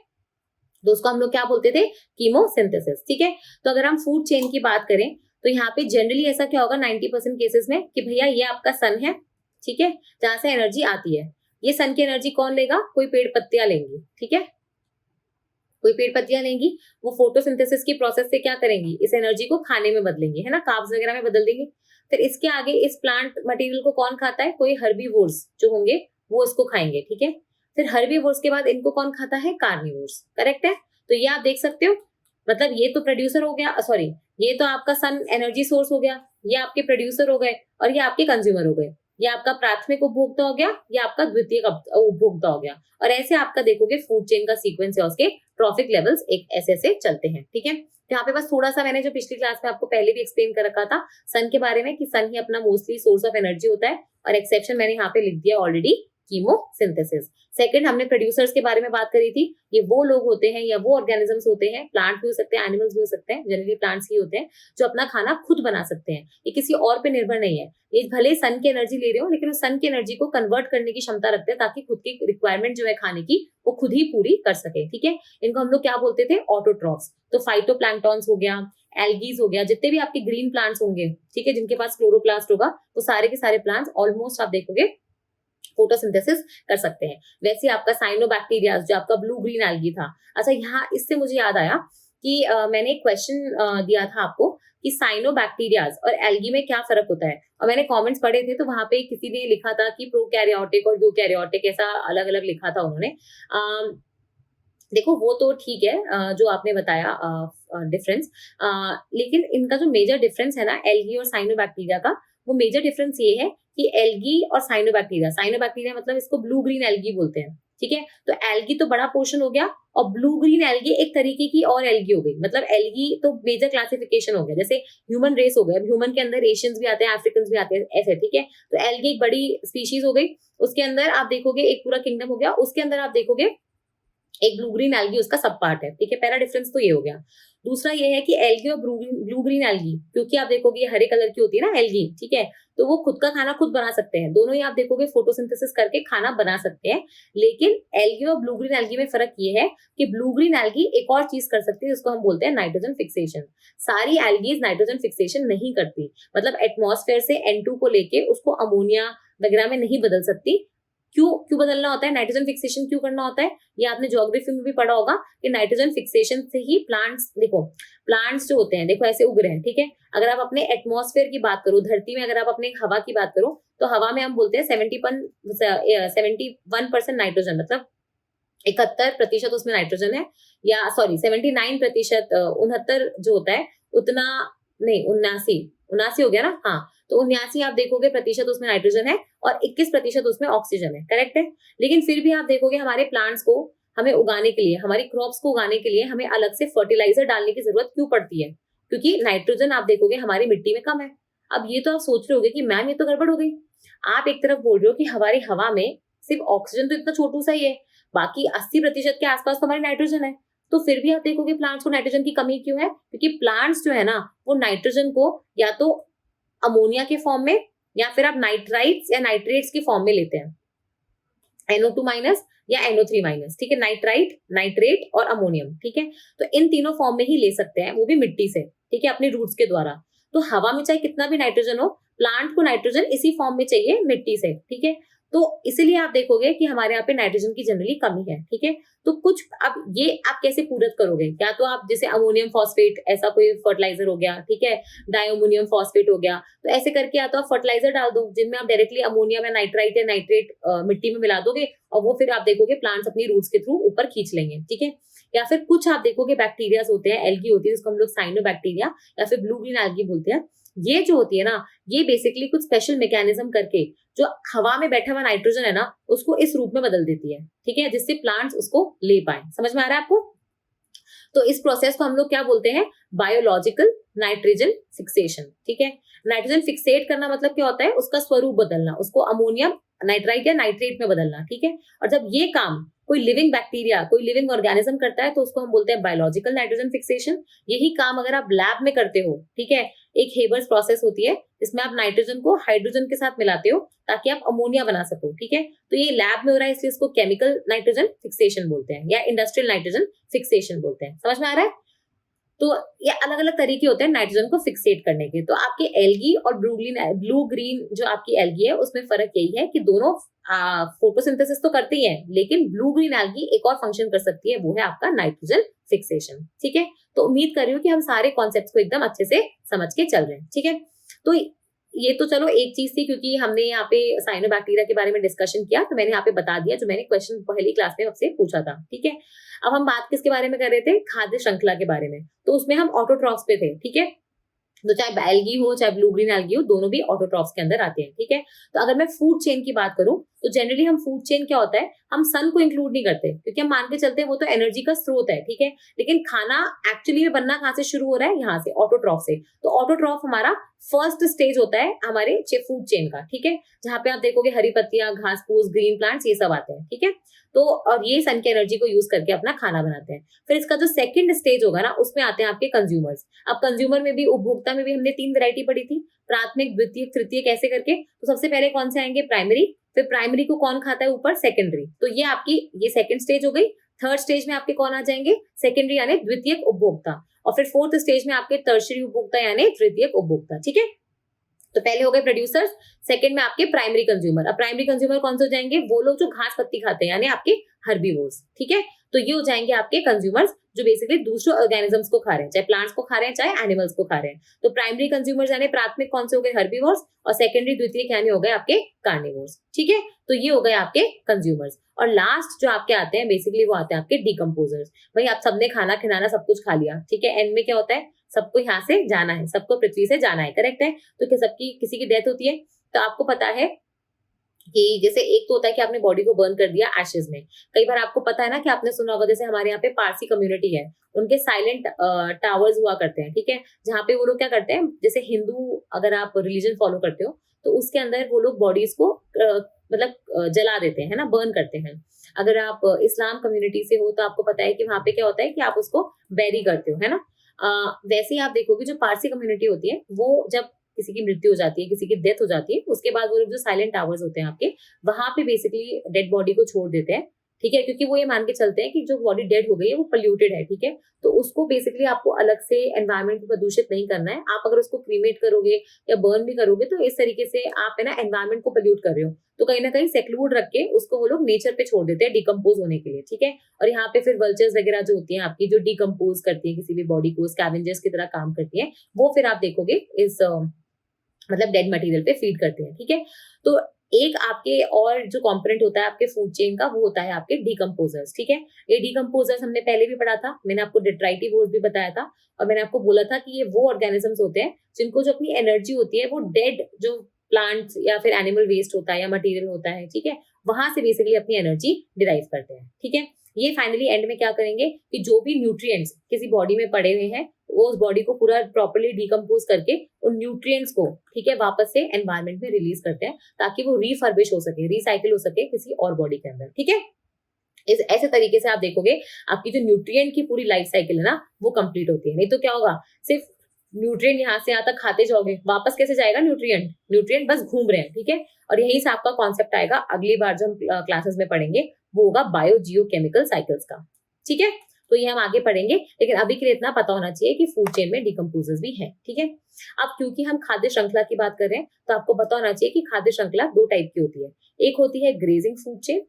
तो उसको हम लोग क्या बोलते थे, कीमोसिंथेसिस, ठीक है। तो अगर हम फूड चेन की बात करें तो यहाँ पे जनरली ऐसा क्या होगा 90% केसेस में कि भैया ये आपका सन है, ठीक है, जहां से एनर्जी आती है। ये सन की एनर्जी कौन लेगा, कोई पेड़ पत्तियां लेंगी, ठीक है, कोई पेड़ पत्तियां लेंगी, वो फोटोसिंथेसिस की प्रोसेस से क्या करेंगी, इस एनर्जी को खाने में बदलेंगे, है ना, कार्ब्स वगैरह में बदल देंगे। फिर इसके आगे इस प्लांट मटेरियल को कौन खाता है, कोई हर्बीवोर्स जो होंगे वो इसको खाएंगे, ठीक है। फिर हर्बीवोर्स के बाद इनको कौन खाता है, कार्निवोर्स, करेक्ट है। तो ये आप देख सकते हो, मतलब ये तो प्रोड्यूसर हो गया, सॉरी, ये तो आपका सन एनर्जी सोर्स हो गया, ये आपके प्रोड्यूसर हो गए और ये आपके कंज्यूमर हो गए, ये आपका प्राथमिक उपभोक्ता हो गया, ये आपका द्वितीयक उपभोक्ता हो गया। और ऐसे आपका देखोगे फूड चेन का सीक्वेंस है, उसके ट्रॉफिक लेवल्स एक ऐसे ऐसे चलते हैं, ठीक है। यहाँ पे बस थोड़ा सा मैंने जो पिछली क्लास में आपको पहले भी एक्सप्लेन कर रखा था सन के बारे में कि सन ही अपना मोस्टली सोर्स ऑफ एनर्जी होता है, और एक्सेप्शन मैंने यहाँ पे लिख दिया ऑलरेडी, कीमोसिंथेसिस। सेकंड, हमने प्रोड्यूसर्स के बारे में बात करी थी, ये वो लोग होते हैं या वो ऑर्गेनिजम्स होते हैं, प्लांट भी हो सकते हैं, एनिमल्स भी हो सकते हैं, जनरली प्लांट्स ही होते हैं, जो अपना खाना खुद बना सकते हैं, ये किसी और पे निर्भर नहीं है। ये भले सन की एनर्जी ले रहे हो लेकिन उस सन की एनर्जी को कन्वर्ट करने की क्षमता रखते हैं ताकि खुद की रिक्वायरमेंट जो है खाने की वो खुद ही पूरी कर सके, ठीक है। इनको हम लोग क्या बोलते थे, ऑटोट्रॉफ्स। तो फाइटोप्लैंक्टॉन्स हो गया, एल्गीज हो गया, जितने भी आपके ग्रीन प्लांट्स होंगे, ठीक है, जिनके पास क्लोरोप्लास्ट होगा, वो सारे के सारे प्लांट्स ऑलमोस्ट आप देखोगे फोटोसिंथेसिस कर सकते हैं। वैसे आपका साइनोबैक्टीरिया जो आपका ब्लू ग्रीन एल्गी था। अच्छा, यहाँ इससे मुझे याद आया कि मैंने एक क्वेश्चन दिया था आपको कि साइनोबैक्टीरियाज और एल्गी में क्या फर्क होता है, और मैंने कमेंट्स पढ़े थे तो वहां पे किसी ने लिखा था कि प्रोकैरियोटिक और यूकैरियोटिक, ऐसा अलग अलग लिखा था उन्होंने। देखो वो तो ठीक है जो आपने बताया डिफरेंस, लेकिन इनका जो मेजर डिफरेंस है ना एल्गी और साइनोबैक्टीरिया का, वो मेजर डिफरेंस ये है कि एल्गी और साइनोबैक्टीरिया मतलब इसको ब्लू ग्रीन एल्गी बोलते हैं, ठीक है। तो एल्गी तो बड़ा पोर्शन हो गया और ब्लू ग्रीन एल्गी एक तरीके की और एल्गी हो गई, मतलब एल्गी तो मेजर क्लासिफिकेशन हो गया, जैसे ह्यूमन रेस हो गया, अब ह्यूमन के अंदर एशियंस भी आते हैं, अफ्रीकन भी आते हैं, ऐसे, ठीक है। तो एल्गी एक बड़ी स्पीशीज हो गई, उसके अंदर आप देखोगे एक पूरा किंगडम हो गया, उसके अंदर आप देखोगे एक ब्लू ग्रीन एल्गी उसका सब पार्ट है, ठीक है। पहला डिफरेंस तो ये हो गया। दूसरा ये है कि एल्गी और ब्लू ग्रीन एल्गी, क्योंकि आप देखोगे ये हरे कलर की होती है ना एल्गी, ठीक है, तो वो खुद का खाना खुद बना सकते हैं, दोनों ही आप देखोगे फोटोसिंथेसिस करके खाना बना सकते हैं। लेकिन एल्गी और ब्लू ग्रीन एल्गी में फर्क ये है कि ब्लू ग्रीन एल्गी एक और चीज कर सकती है जिसको हम बोलते हैं नाइट्रोजन फिक्सेशन। सारी एल्गीज नाइट्रोजन फिक्सेशन नहीं करती, मतलब एटमॉस्फेयर से N2 को लेके उसको अमोनिया वगैरह में नहीं बदल सकती। क्यों बदलना होता है, नाइट्रोजन फिक्सेशन क्यों करना होता है, ये आपने ज्योग्राफी में भी पढ़ा होगा कि नाइट्रोजन फिक्सेशन से ही प्लांट्स, देखो प्लांट्स जो होते हैं देखो ऐसे उग रहे हैं, ठीक है। अगर आप अपने एटमॉस्फेयर की बात करो, धरती में अगर आप अपने हवा की बात करो, तो हवा में हम बोलते हैं 71% नाइट्रोजन, मतलब 71% उसमें नाइट्रोजन है, या सॉरी 79%, 69 जो होता है उतना नहीं, 79 हो गया ना, हाँ। तो 79 आप देखोगे प्रतिशत उसमें नाइट्रोजन है और 21% उसमें ऑक्सीजन है, करेक्ट है। लेकिन फिर भी आप देखोगे हमारे प्लांट्स को हमें उगाने के लिए, हमारी क्रॉप्स को उगाने के लिए हमें अलग से फर्टिलाइजर डालने की जरूरत क्यों पड़ती है, क्योंकि नाइट्रोजन आप देखोगे हमारी मिट्टी में कम है। अब ये तो आप सोच रहे होगे कि मैम ये तो गड़बड़ हो गई, आप एक तरफ बोल रहे हो कि हमारी हवा में सिर्फ ऑक्सीजन तो इतना छोटू सा ही है, बाकी 80% के आसपास तो हमारी नाइट्रोजन है, तो फिर भी आप देखोगे प्लांट्स को नाइट्रोजन की कमी क्यों है, क्योंकि प्लांट्स जो है ना वो नाइट्रोजन को या तो अमोनिया के फॉर्म में या फिर आप नाइट्राइट्स या नाइट्रेट्स के फॉर्म में लेते हैं, NO2 माइनस या NO3 माइनस, ठीक है, नाइट्राइट, नाइट्रेट और अमोनियम, ठीक है। तो इन तीनों फॉर्म में ही ले सकते हैं, वो भी मिट्टी से, ठीक है, अपने रूट्स के द्वारा। तो हवा में चाहे कितना भी नाइट्रोजन हो, प्लांट को नाइट्रोजन इसी फॉर्म में चाहिए मिट्टी से, ठीक है। तो इसीलिए आप देखोगे कि हमारे यहाँ पे नाइट्रोजन की जनरली कमी है, ठीक है। तो कुछ अब ये आप कैसे पूरक करोगे, या तो आप जैसे अमोनियम फॉस्फेट ऐसा कोई फर्टिलाइजर हो गया, ठीक है, डायमोनियम फॉस्फेट हो गया, तो ऐसे करके या तो आप फर्टिलाइजर डाल दो जिनमें आप डायरेक्टली अमोनियम या नाइट्राइट या नाइट्रेट मिट्टी में मिला दोगे, और वो फिर आप देखोगे प्लांट्स अपनी रूट्स के थ्रू ऊपर खींच लेंगे, ठीक है। या फिर कुछ आप देखोगे बैक्टीरियाज होते हैं, एल्गी होती है जिसको हम लोग साइनोबैक्टीरिया या फिर ब्लू ग्रीन एल्गी बोलते हैं। ये जो होती है ना, ये बेसिकली कुछ स्पेशल मैकेनिज्म करके जो हवा में बैठा हुआ नाइट्रोजन है ना, उसको इस रूप में बदल देती है, ठीक है, जिससे प्लांट्स उसको ले पाए। समझ में आ रहा है आपको? तो इस प्रोसेस को हम लोग क्या बोलते हैं, बायोलॉजिकल नाइट्रोजन फिक्सेशन, ठीक है। नाइट्रोजन फिक्सेट करना मतलब क्या होता है, उसका स्वरूप बदलना, उसको अमोनियम नाइट्राइट या नाइट्रेट में बदलना, ठीक है। और जब ये काम कोई लिविंग बैक्टीरिया, कोई लिविंग ऑर्गेनिज्म करता है तो उसको हम बोलते हैं बायोलॉजिकल नाइट्रोजन फिक्सेशन। यही काम अगर आप लैब में करते हो, ठीक है, एक हेबर्स प्रोसेस होती है जिसमें आप नाइट्रोजन को हाइड्रोजन के साथ मिलाते हो ताकि आप अमोनिया बना सको, ठीक है। तो ये लैब में हो रहा है इसलिए इसको केमिकल नाइट्रोजन फिक्सेशन बोलते हैं या इंडस्ट्रियल नाइट्रोजन फिक्सेशन बोलते हैं। समझ में आ रहा है? तो ये अलग अलग तरीके होते हैं नाइट्रोजन को फिक्सेट करने के। तो आपके एल्गी और ब्लू ग्रीन जो आपकी एल्गी है उसमें फर्क यही है कि दोनों फोटोसिंथेसिस तो करती हैं, लेकिन ब्लू ग्रीन एल्गी एक और फंक्शन कर सकती है, वो है आपका नाइट्रोजन फिक्सेशन, ठीक है। तो उम्मीद कर रही हूँ कि हम सारे कॉन्सेप्ट्स को एकदम अच्छे से समझ के चल रहे हैं, ठीक है। तो ये तो चलो एक चीज थी, क्योंकि हमने यहाँ पे साइनोबैक्टीरिया के बारे में डिस्कशन किया तो मैंने यहाँ पे बता दिया जो मैंने क्वेश्चन पहली क्लास में आपसे पूछा था, ठीक है। अब हम बात किसके बारे में कर रहे थे, खाद्य श्रृंखला के बारे में। तो उसमें हम ऑटोट्रॉफ्स पे थे, ठीक है। तो चाहे एल्गी हो चाहे ब्लू ग्रीन एल्गी हो, दोनों भी ऑटोट्रॉफ्स के अंदर आते हैं, ठीक है। तो अगर मैं फूड चेन की बात करूं तो जनरली हम फूड चेन क्या होता है, हम सन को इंक्लूड नहीं करते क्योंकि हम मान के चलते हैं वो तो एनर्जी का स्रोत है, ठीक है। लेकिन खाना एक्चुअली में बनना कहाँ से शुरू हो रहा है, यहाँ से, ऑटोट्रॉफ से। तो ऑटोट्रॉफ हमारा फर्स्ट स्टेज होता है हमारे फूड चेन का, ठीक है, जहां पे आप देखोगे हरी पत्तियां, घास फूस, ग्रीन प्लांट्स ये सब आते हैं, ठीक है। तो और ये सन की एनर्जी को यूज करके अपना खाना बनाते हैं। फिर इसका जो सेकंड स्टेज होगा ना, उसमें आते हैं आपके कंज्यूमर्स। अब कंज्यूमर में भी, उपभोक्ता में भी हमने 3 वैरायटी पढ़ी थी, प्राथमिक, द्वितीय, तृतीय कैसे करके। तो सबसे पहले कौन से आएंगे, प्राइमरी। फिर प्राइमरी को कौन खाता है ऊपर, सेकेंडरी। तो ये आपकी ये सेकंड स्टेज हो गई। थर्ड स्टेज में आपके कौन आ जाएंगे, सेकेंडरी यानी द्वितीयक उपभोक्ता। और फिर फोर्थ स्टेज में आपके टर्शरी उपभोक्ता यानी तृतीयक उपभोक्ता, ठीक है। तो पहले हो गए प्रोड्यूसर्स, सेकंड में आपके प्राइमरी कंज्यूमर। अब प्राइमरी कंज्यूमर कौन से हो जाएंगे, वो लोग जो घास पत्ती खाते हैं यानी आपके हर्बीवोर्स, ठीक है। तो ये हो जाएंगे आपके कंज्यूमर्स जो बेसिकली दूसरे ऑर्गेनिजम्स को खा रहे हैं, चाहे प्लांट्स को खा रहे हैं चाहे एनिमल्स को खा रहे हैं। तो प्राइमरी कंज्यूमर्स यानी प्राथमिक कौन से हो गए, हर्बीवोर्स, और सेकेंडरी द्वितीय यानी हो गए आपके कार्निवोर्स, ठीक है। तो ये हो गए आपके कंज्यूमर्स। और लास्ट जो आपके आते हैं बेसिकली वो आते हैं आपके डिकम्पोजर्स। भाई आप सबने खाना खिलाना सब कुछ खा लिया, ठीक है, एंड में क्या होता है, सबको यहाँ से जाना है, सबको पृथ्वी से जाना है, करेक्ट है। तो क्या सबकी किसी की डेथ होती है, तो आपको पता है कि जैसे एक तो होता है कि आपने बॉडी को बर्न कर दिया एशेज में। कई बार आपको पता है ना कि आपने सुना होगा, जैसे हमारे यहाँ पे पारसी कम्युनिटी है, उनके साइलेंट टावर्स हुआ करते हैं, ठीक है, जहाँ पे वो लोग क्या करते हैं, जैसे हिंदू अगर आप रिलीजन फॉलो करते हो तो उसके अंदर वो लोग बॉडीज को मतलब जला देते हैं ना, बर्न करते हैं। अगर आप इस्लाम कम्युनिटी से हो तो आपको पता है कि वहां पे क्या होता है कि आप उसको बैरी करते हो, है ना। वैसे ही आप देखोगे जो पारसी कम्युनिटी होती है, वो जब किसी की मृत्यु हो जाती है, किसी की डेथ हो जाती है, उसके बाद वो जो साइलेंट टावर्स होते हैं आपके, वहां पे बेसिकली डेड बॉडी को छोड़ देते हैं, ठीक है, क्योंकि वो ये मान के चलते हैं कि जो बॉडी डेड हो गई है वो पोल्यूटेड है, ठीक है। तो उसको बेसिकली आपको अलग से एनवायरमेंट को प्रदूषित नहीं करना है। आप अगर उसको क्रीमेट करोगे या बर्न भी करोगे तो इस तरीके से आप है ना एनवायरमेंट को पोल्यूट कर रहे हो। तो कहीं ना कहीं सेक्लूड रख के उसको वो लोग नेचर पे छोड़ देते हैं डिकम्पोज होने के लिए, ठीक है। और यहाँ पे फिर वल्चर्स वगैरह जो होती हैं आपकी, जो डिकम्पोज करती है किसी भी बॉडी को, स्कैवेंजर्स की तरह काम करती है, वो फिर आप देखोगे इस मतलब डेड मटेरियल पे फीड करते हैं, ठीक है। तो एक आपके और जो कंपोनेंट होता है आपके फूड चेन का, वो होता है आपके डिकम्पोजर्स, ठीक है। ये डिकम्पोजर्स हमने पहले भी पढ़ा था, मैंने आपको डिट्राइटिवोर्स भी बताया था, और मैंने आपको बोला था कि ये वो ऑर्गेनिजम्स होते हैं जिनको जो अपनी एनर्जी होती है वो डेड जो प्लांट्स या फिर एनिमल वेस्ट होता है या मटेरियल होता है, ठीक है, वहां से बेसिकली अपनी एनर्जी डिराइव करते हैं, ठीक है। ये फाइनली एंड में क्या करेंगे कि जो भी न्यूट्रिएंट्स किसी बॉडी में पड़े हुए हैं वो उस बॉडी को पूरा प्रॉपर्ली डिकम्पोज करके उन न्यूट्रिएंट्स को, ठीक है, वापस से एनवायरमेंट में रिलीज करते हैं ताकि वो रिफर्बिश हो सके, रिसाइकिल हो सके किसी और बॉडी के अंदर, ठीक है। इस ऐसे तरीके से आप देखोगे आपकी जो न्यूट्रिएंट की पूरी लाइफ साइकिल है ना वो कंप्लीट होती है। नहीं तो क्या होगा, सिर्फ न्यूट्रिएंट यहाँ से यहाँ तक खाते जाओगे, वापस कैसे जाएगा न्यूट्रिएंट, न्यूट्रिएंट बस घूम रहे हैं, ठीक है। और यहीं से आपका कॉन्सेप्ट आएगा अगली बार जब हम क्लासेस में पढ़ेंगे, वो होगा बायो जियो केमिकल साइकिल्स का, ठीक है। तो ये हम आगे पढ़ेंगे, लेकिन अभी के लिए इतना पता होना चाहिए कि फूड चेन में डिकम्पोजर्स भी हैं, ठीक है। अब क्योंकि हम खाद्य श्रृंखला की बात कर रहे हैं, तो आपको पता होना चाहिए कि खाद्य श्रृंखला 2 टाइप की होती है। एक होती है ग्रेजिंग फूड चेन,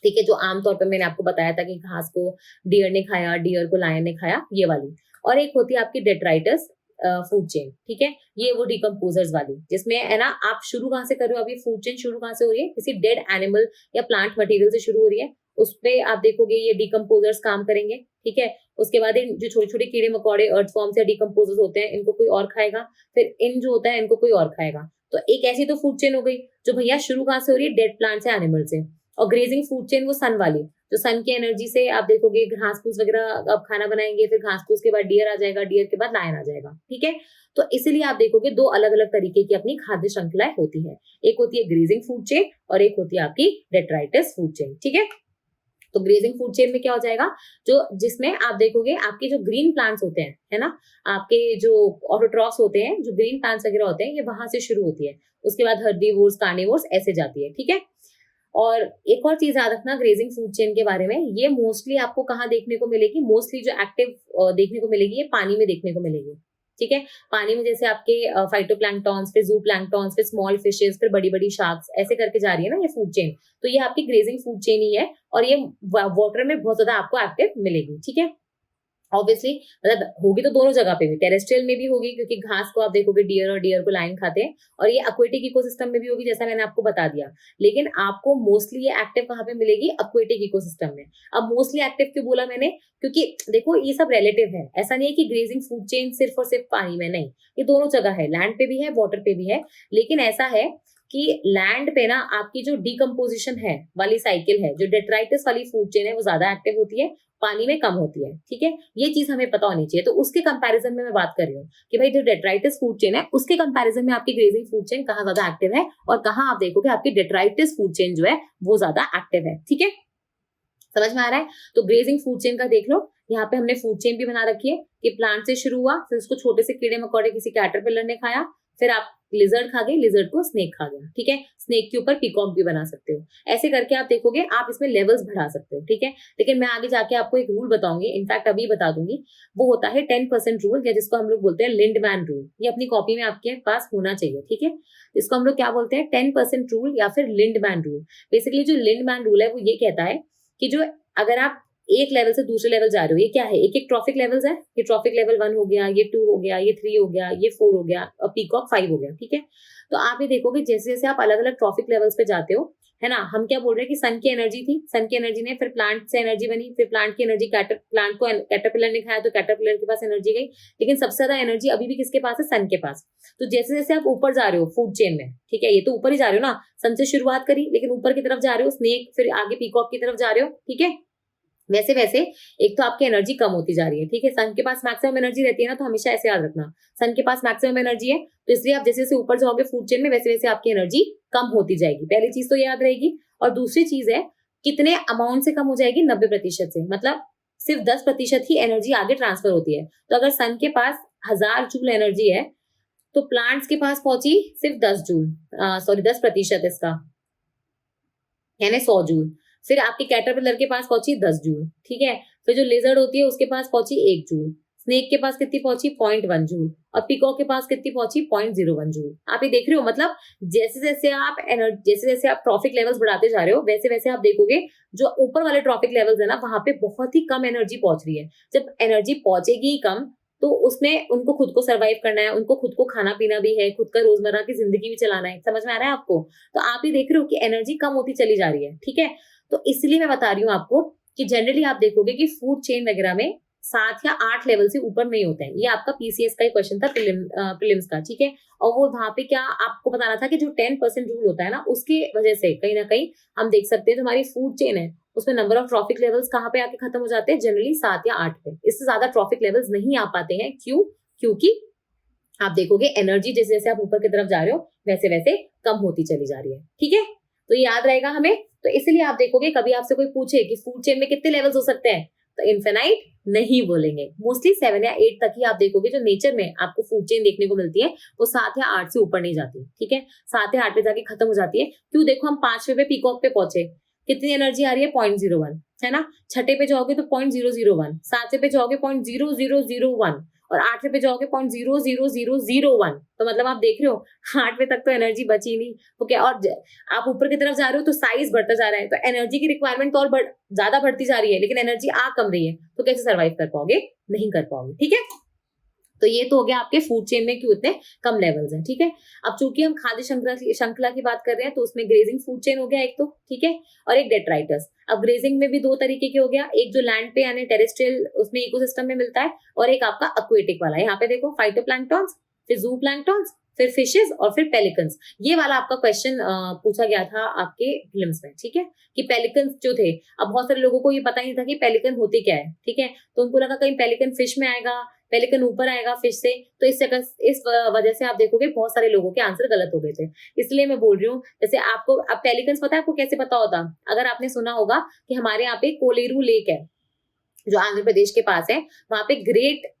ठीक है, जो आमतौर पर मैंने आपको बताया था कि घास को डियर ने खाया, डियर को लायन ने खाया, ये वाली। और एक होती है आपकी डेट्राइटस फूड चेन, ठीक है, ये वो डिकम्पोजर्स वाली, जिसमें है ना आप शुरू कहाँ से कर रहे हो, अभी फूड चेन शुरू कहाँ से हो रही है, किसी डेड एनिमल या प्लांट मटेरियल से शुरू हो रही है, उस पे आप देखोगे ये डिकम्पोजर्स काम करेंगे, ठीक है। उसके बाद इन जो छोटे छोटे कीड़े मकोड़े अर्थ फॉर्म से डिकम्पोजर्स होते हैं, इनको कोई और खाएगा, फिर इन जो होता है इनको कोई और खाएगा। तो एक ऐसी तो फूड चेन हो गई जो भैया शुरू कहाँ से हो रही है, डेड प्लांट से, एनिमल से। और ग्रेजिंग फूड चेन वो सन वाली, जो सन की एनर्जी से आप देखोगे घास फूस वगैरह अब खाना बनाएंगे, फिर घास फूस के बाद डियर आ जाएगा, डियर के बाद लायन आ जाएगा, ठीक है। तो इसीलिए आप देखोगे 2 अलग अलग तरीके की अपनी खाद्य श्रृंखलाएं होती है, एक होती है ग्रेजिंग फूड चेन और एक होती है आपकी डेट्राइटस फूड चेन, ठीक है। तो ग्रेजिंग फूड चेन में क्या हो जाएगा, जो जिसमें आप देखोगे आपके जो ग्रीन प्लांट्स होते हैं, है ना, आपके जो ऑटोट्रॉफ्स होते हैं, जो ग्रीन प्लांट्स वगैरह होते हैं, ये वहां से शुरू होती है, उसके बाद हर्बीवोर्स, कार्निवोर्स ऐसे जाती है, ठीक है। और एक और चीज याद रखना ग्रेजिंग फूड चेन के बारे में, ये मोस्टली आपको कहाँ देखने को मिलेगी, मोस्टली जो एक्टिव देखने को मिलेगी ये पानी में देखने को मिलेगी, ठीक है। पानी में जैसे आपके फाइटोप्लैंक्टॉन्स, फिर जू प्लैंक्टॉन्स, फिर स्मॉल फिशेस, फिर बड़ी बड़ी शार्क्स, ऐसे करके जा रही है ना ये फूड चेन। तो ये आपकी ग्रेजिंग फूड चेन ही है, और ये वाटर में बहुत ज्यादा आपको एक्टिव मिलेगी, ठीक है। ऑब्वियसली मतलब होगी तो दोनों जगह पे भी, टेरेस्ट्रियल में भी होगी क्योंकि घास को आप देखोगे डियर और डियर को लायन खाते हैं, और ये एक्वेटिक इकोसिस्टम में भी होगी जैसा मैंने आपको बता दिया। लेकिन आपको मोस्टली ये एक्टिव कहाँ पे मिलेगी, एक्वेटिक इकोसिस्टम में। अब मोस्टली एक्टिव क्यों बोला मैंने, क्योंकि देखो ये सब रिलेटिव है, ऐसा नहीं है कि ग्रेजिंग फूड चेन सिर्फ और सिर्फ पानी में, नहीं, ये दोनों जगह है, लैंड पे भी है, वाटर पे भी है। लेकिन ऐसा है कि लैंड पे ना आपकी जो डिकम्पोजिशन है वाली साइकिल है, जो डेट्राइटिस वाली फूड चेन है, वो ज्यादा एक्टिव होती है, पानी में कम होती है, ठीक है। ये चीज हमें पता होनी चाहिए। तो उसके कंपैरिजन में मैं बात कर रही हूँ कि भाई जो डेट्राइटिस फूड चेन है उसके कंपैरिजन में आपकी ग्रेजिंग फूड चेन कहाँ ज्यादा एक्टिव है, और कहाँ आप देखोगे आपकी डेट्राइटिस फूड चेन जो है वो ज्यादा एक्टिव है, ठीक है। समझ में आ रहा है। तो ग्रेजिंग फूड चेन का देख लो, यहाँ पे हमने फूड चेन भी बना रखी है कि प्लांट से शुरू हुआ, फिर उसको छोटे से कीड़े मकोड़े किसी कैटरपिलर ने खाया, फिर आप लिजर्ड खा गए, लिजर्ड को स्नेक खा गया, ठीक है। स्नेक के ऊपर पीकॉक भी बना सकते हो, ऐसे करके आप देखोगे आप इसमें लेवल्स बढ़ा सकते हो, ठीक है। लेकिन मैं आगे जाके आपको एक रूल बताऊंगी, इनफैक्ट अभी बता दूंगी, वो होता है 10% रूल, या जिसको हम लोग बोलते हैं लिंडमैन रूल। ये अपनी कॉपी में आपके पास होना चाहिए, ठीक है। इसको हम लोग क्या बोलते हैं, 10% रूल या फिर लिंडमैन रूल। बेसिकली जो लिंडमैन रूल है वो ये कहता है कि जो अगर आप एक लेवल से दूसरे लेवल जा रहे हो, ये क्या है, एक एक ट्रॉफिक लेवल्स है, ये ट्रॉफिक लेवल 1 हो गया, ये 2 हो गया, ये 3 हो गया, ये 4 हो गया, और पीकॉक 5 हो गया, ठीक है। तो आप ये देखोगे जैसे जैसे आप अलग अलग ट्रॉफिक लेवल्स पे जाते हो, है ना, हम क्या बोल रहे हैं कि सन की एनर्जी थी, सन की एनर्जी ने फिर प्लांट से एनर्जी बनी, फिर प्लांट की एनर्जी प्लांट को कैटरपिलर ने खाया तो कैटरपिलर के पास एनर्जी गई, लेकिन सबसे ज्यादा एनर्जी अभी भी किसके पास है, सन के पास। तो जैसे जैसे आप ऊपर जा रहे हो फूड चेन में, ठीक है, ये तो ऊपर ही जा रहे हो ना, सन से शुरुआत करी लेकिन ऊपर की तरफ जा रहे हो, स्नेक, फिर आगे पीकॉक की तरफ जा रहे हो, ठीक है। वैसे वैसे एक तो आपकी एनर्जी कम होती जा रही है, ठीक है। सन के पास मैक्सिमम एनर्जी रहती है ना, तो हमेशा ऐसे याद रखना, सन के पास मैक्सिमम एनर्जी है, तो इसलिए आप जैसे जैसे ऊपर जाओगे फूड चेन में वैसे वैसे आपकी एनर्जी कम होती जाएगी। पहली चीज तो याद रहेगी। और दूसरी चीज है कितने अमाउंट से कम हो जाएगी, 90% से, मतलब सिर्फ 10% ही एनर्जी आगे ट्रांसफर होती है। तो अगर सन के पास 1000 जूल एनर्जी है, तो प्लांट्स के पास पहुंची सिर्फ 10 जूल, सॉरी 10% इसका, यानी 100 जूल। फिर आपके कैटरपिलर के पास पहुंची 10 जूल, ठीक है। फिर जो लेजर्ड होती है उसके पास पहुंची 1 जूल, स्नेक के पास कितनी पहुंची 0.1 जूल, और पीकॉक के पास कितनी पहुंची 0.01 जूल। आप ये देख रहे हो, मतलब जैसे जैसे आप ट्रॉफिक लेवल्स बढ़ाते जा रहे हो, वैसे वैसे आप देखोगे जो ऊपर वाले ट्रॉफिक लेवल्स है ना, वहां पे बहुत ही कम एनर्जी पहुंच रही है। जब एनर्जी पहुंचेगी ही कम, तो उसमें उनको खुद को सर्वाइव करना है, उनको खुद को खाना पीना भी है, खुद का रोजमर्रा की जिंदगी भी चलाना है। समझ में आ रहा है आपको। तो आप ही देख रहे हो कि एनर्जी कम होती चली जा रही है, ठीक है। तो इसलिए मैं बता रही हूँ आपको कि जनरली आप देखोगे कि फूड चेन वगैरह में 7 या 8 लेवल से ऊपर नहीं होते हैं। ये आपका पीसीएस का ही क्वेश्चन था, प्रीलिम्स का, ठीक है। और वो वहां पे क्या आपको बताना था कि जो 10% रूल होता है ना, उसकी वजह से कहीं ना कहीं हम देख सकते हैं जो हमारी फूड चेन है उसमें नंबर ऑफ ट्रॉफिक लेवल्स कहाँ पे आके खत्म हो जाते हैं, जनरली 7 या 8 पे। इससे ज्यादा ट्रॉफिक लेवल्स नहीं आ पाते हैं। क्यों? क्योंकि आप देखोगे एनर्जी जैसे जैसे आप ऊपर की तरफ जा रहे हो वैसे वैसे कम होती चली जा रही है, ठीक है। तो ये याद रहेगा हमें। तो इसलिए आप देखोगे कभी आपसे कोई पूछे कि फूड चेन में कितने लेवल्स हो सकते हैं, तो इन्फिनाइट नहीं बोलेंगे। मोस्टली 7 या 8 तक ही आप देखोगे जो नेचर में आपको फूड चेन देखने को मिलती है, वो 7 या 8 से ऊपर नहीं जाती, ठीक है। 7 या 8 पे जाके खत्म हो जाती है। क्यों? देखो हम 5वें पे पीकॉक पे पहुंचे, कितनी एनर्जी आ रही है 0.01, है ना। छठे पे जाओगे तो 0.001, सातवें पे जाओगे 0.0001 और आठवें पे जाओगे 0.00001। तो मतलब आप देख रहे हो आठवें तक तो एनर्जी बची नहीं, तो क्या और आप ऊपर की तरफ जा रहे हो तो साइज बढ़ता जा रहा है, तो एनर्जी की रिक्वायरमेंट तो और ज्यादा बढ़ती जा रही है, लेकिन एनर्जी आ कम रही है, तो कैसे सर्वाइव कर पाओगे, नहीं कर पाओगे। ठीक है, तो ये तो हो गया आपके फूड चेन में क्यों इतने कम लेवल्स हैं। ठीक है, अब चूंकि हम खाद्य श्रृंखला की बात कर रहे हैं, तो उसमें ग्रेजिंग फूड चेन हो गया एक तो, ठीक है, और एक डेट्राइटस। अब ग्रेजिंग में भी दो तरीके के हो गया, एक जो लैंड पे यानी टेरेस्ट्रियल उसमें इकोसिस्टम में मिलता है, और एक आपका एक्वेटिक वाला। यहाँ पे देखो फाइटोप्लैंक्टॉन्स, फिर जू प्लैंक्टॉन्स, फिर फिशेस और फिर पेलिकन्स। ये वाला आपका क्वेश्चन पूछा गया था आपके फिल्म्स में। ठीक है, कि पेलिकन्स जो थे, अब बहुत सारे लोगों को ये पता नहीं था कि पेलिकन होते क्या है। ठीक है, तो उनको लगा कहीं पेलिकन फिश में आएगा, पेलिकन ऊपर आएगा फिश से, तो इस वजह से आप देखोगे बहुत सारे लोगों के आंसर गलत हो गए थे। इसलिए मैं बोल रही हूँ, जैसे आपको अब पेलिकन्स पता है, आपको कैसे पता होता, अगर आपने सुना होगा कि हमारे यहाँ पे कोलेरू लेक है जो आंध्र प्रदेश के पास है, वहां पे ग्रेट,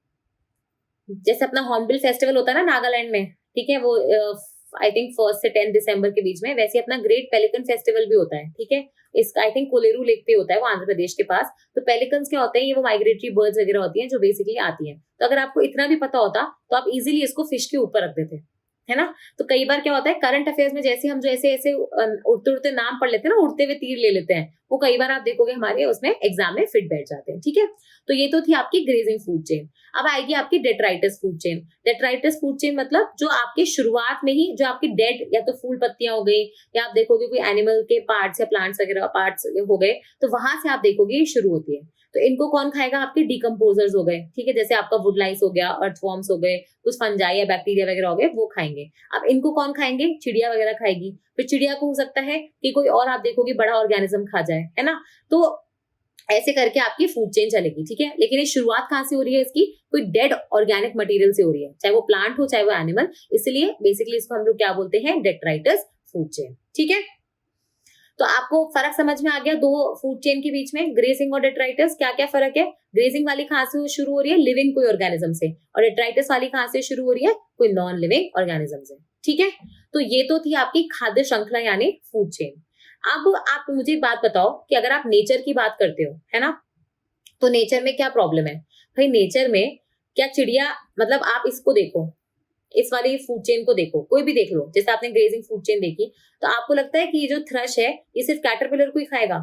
जैसे अपना हॉर्नबिल फेस्टिवल होता है ना नागालैंड में, ठीक है, वो आई थिंक 1 से 10 दिसंबर के बीच में, वैसे अपना ग्रेट पेलिकन फेस्टिवल भी होता है। ठीक है, इसका आई थिंक कोलेरू लेक पे होता है, वो आंध्र प्रदेश के पास। तो पेलिकन्स क्या होते हैं, ये वो माइग्रेटरी बर्ड्स वगैरह होती हैं जो बेसिकली आती हैं। तो अगर आपको इतना भी पता होता तो आप इजीली इसको फिश के ऊपर रख देते, है ना। तो कई बार क्या होता है करंट अफेयर्स में, जैसे हम जो ऐसे ऐसे उड़ते उड़ते नाम पढ़ लेते हैं ना, उड़ते हुए तीर ले लेते हैं, वो कई बार आप देखोगे हमारे उसमें एग्जाम में फिट बैठ जाते हैं। ठीक है, तो ये तो थी आपकी ग्रेजिंग फूड चेन। अब आएगी आपकी detritus food chain. Detritus food chain मतलब जो आपके शुरुआत में ही जो आपकी डेड या तो फूल पत्तियां हो गई, या आप देखोगे कोई एनिमल के पार्ट्स या प्लांट्स वगैरह पार्ट्स हो गए, तो वहां से आप देखोगे ये शुरू होती है। तो इनको कौन खाएगा, आपके डिकम्पोजर्स हो गए। ठीक है, जैसे आपका वुडलाइस हो गया, अर्थवॉर्म्स हो गए, कुछ फंजाई या बैक्टीरिया वगैरह हो गए, वो खाएंगे। अब इनको कौन खाएंगे, चिड़िया वगैरह खाएगी। फिर चिड़िया को हो सकता है कि कोई और आप देखोगे बड़ा ऑर्गेनिज्म खा जाए, है ना। तो ऐसे करके आपकी फूड चेन चलेगी। ठीक है, लेकिन ये शुरुआत कहाँ से हो रही है इसकी, कोई डेड ऑर्गेनिक मटेरियल से हो रही है, चाहे वो प्लांट हो चाहे वो एनिमल। इसलिए बेसिकली इसको हम लोग क्या बोलते हैं, डेट्राइटस फूड चेन। ठीक है, तो आपको फर्क समझ में आ गया दो फूड चेन के बीच में, ग्रेजिंग और डेट्राइटस, क्या क्या फर्क है। ग्रेजिंग वाली कहां से शुरू हो रही है, लिविंग कोई ऑर्गेनिज्म से, और डेट्राइटस वाली कहां से शुरू हो रही है, कोई नॉन लिविंग ऑर्गेनिज्म से। ठीक है, तो ये तो थी आपकी खाद्य श्रृंखला यानी फूड चेन। अब आप मुझे एक बात बताओ कि अगर आप नेचर की बात करते हो, है ना, तो नेचर में क्या प्रॉब्लम है भाई। नेचर में क्या चिड़िया, मतलब आप इसको देखो, इस वाली फूड चेन को देखो, कोई भी देख लो, जैसे आपने ग्रेजिंग फूड चेन देखी, तो आपको लगता है कि ये जो थ्रश है ये सिर्फ कैटरपिलर को ही खाएगा,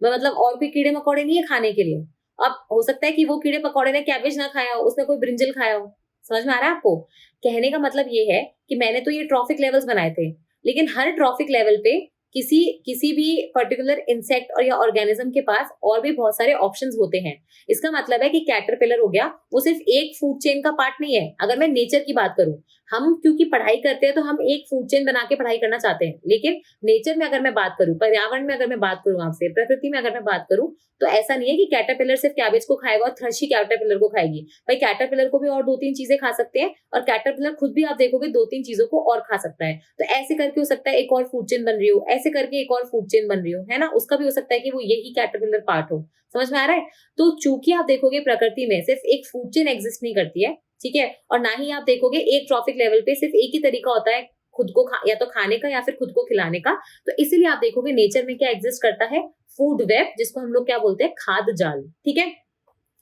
मतलब और कोई कीड़े मकोड़े नहीं है खाने के लिए। अब हो सकता है कि वो कीड़े मकोड़े ने कैबेज ना खाया हो, उसने कोई ब्रिंजल खाया हो। समझ में आ रहा है आपको, कहने का मतलब ये है कि मैंने तो ये ट्रॉफिक लेवल्स बनाए थे, लेकिन हर ट्रॉफिक लेवल पे किसी किसी भी पर्टिकुलर इंसेक्ट और या ऑर्गेनिज्म के पास और भी बहुत सारे ऑप्शंस होते हैं। इसका मतलब है कि कैटरपिलर हो गया, वो सिर्फ एक फूड चेन का पार्ट नहीं है। अगर मैं नेचर की बात करूं, हम क्योंकि पढ़ाई करते हैं तो हम एक फूड चेन बना के पढ़ाई करना चाहते हैं, लेकिन नेचर में अगर मैं बात करूं, पर्यावरण में अगर मैं बात करूं, आपसे प्रकृति में अगर मैं बात करूं, तो ऐसा नहीं है कि कैटरपिलर सिर्फ कैबेज को खाएगा और थ्रश ही कैटरपिलर को खाएगी। भाई कैटरपिलर को भी और 2-3 चीजें खा सकते हैं, और कैटरपिलर खुद भी आप देखोगे 2-3 चीजों को और खा सकता है। तो ऐसे करके हो सकता है एक और फूड चेन बन रही हो, ऐसे करके एक और फूड चेन बन रही हो, है ना। उसका भी हो सकता है कि वो यही कैटरपिलर पार्ट हो। समझ में आ रहा है। तो चूंकि आप देखोगे प्रकृति में सिर्फ एक फूड चेन एग्जिस्ट नहीं करती है, ठीक है, और ना ही आप देखोगे एक ट्रॉफिक लेवल पे सिर्फ एक ही तरीका होता है खुद को या तो खाने का या फिर खुद को खिलाने का। तो इसीलिए आप देखोगे नेचर में क्या एग्जिस्ट करता है, फूड वेब, जिसको हम लोग क्या बोलते हैं, खाद्य जाल। ठीक है,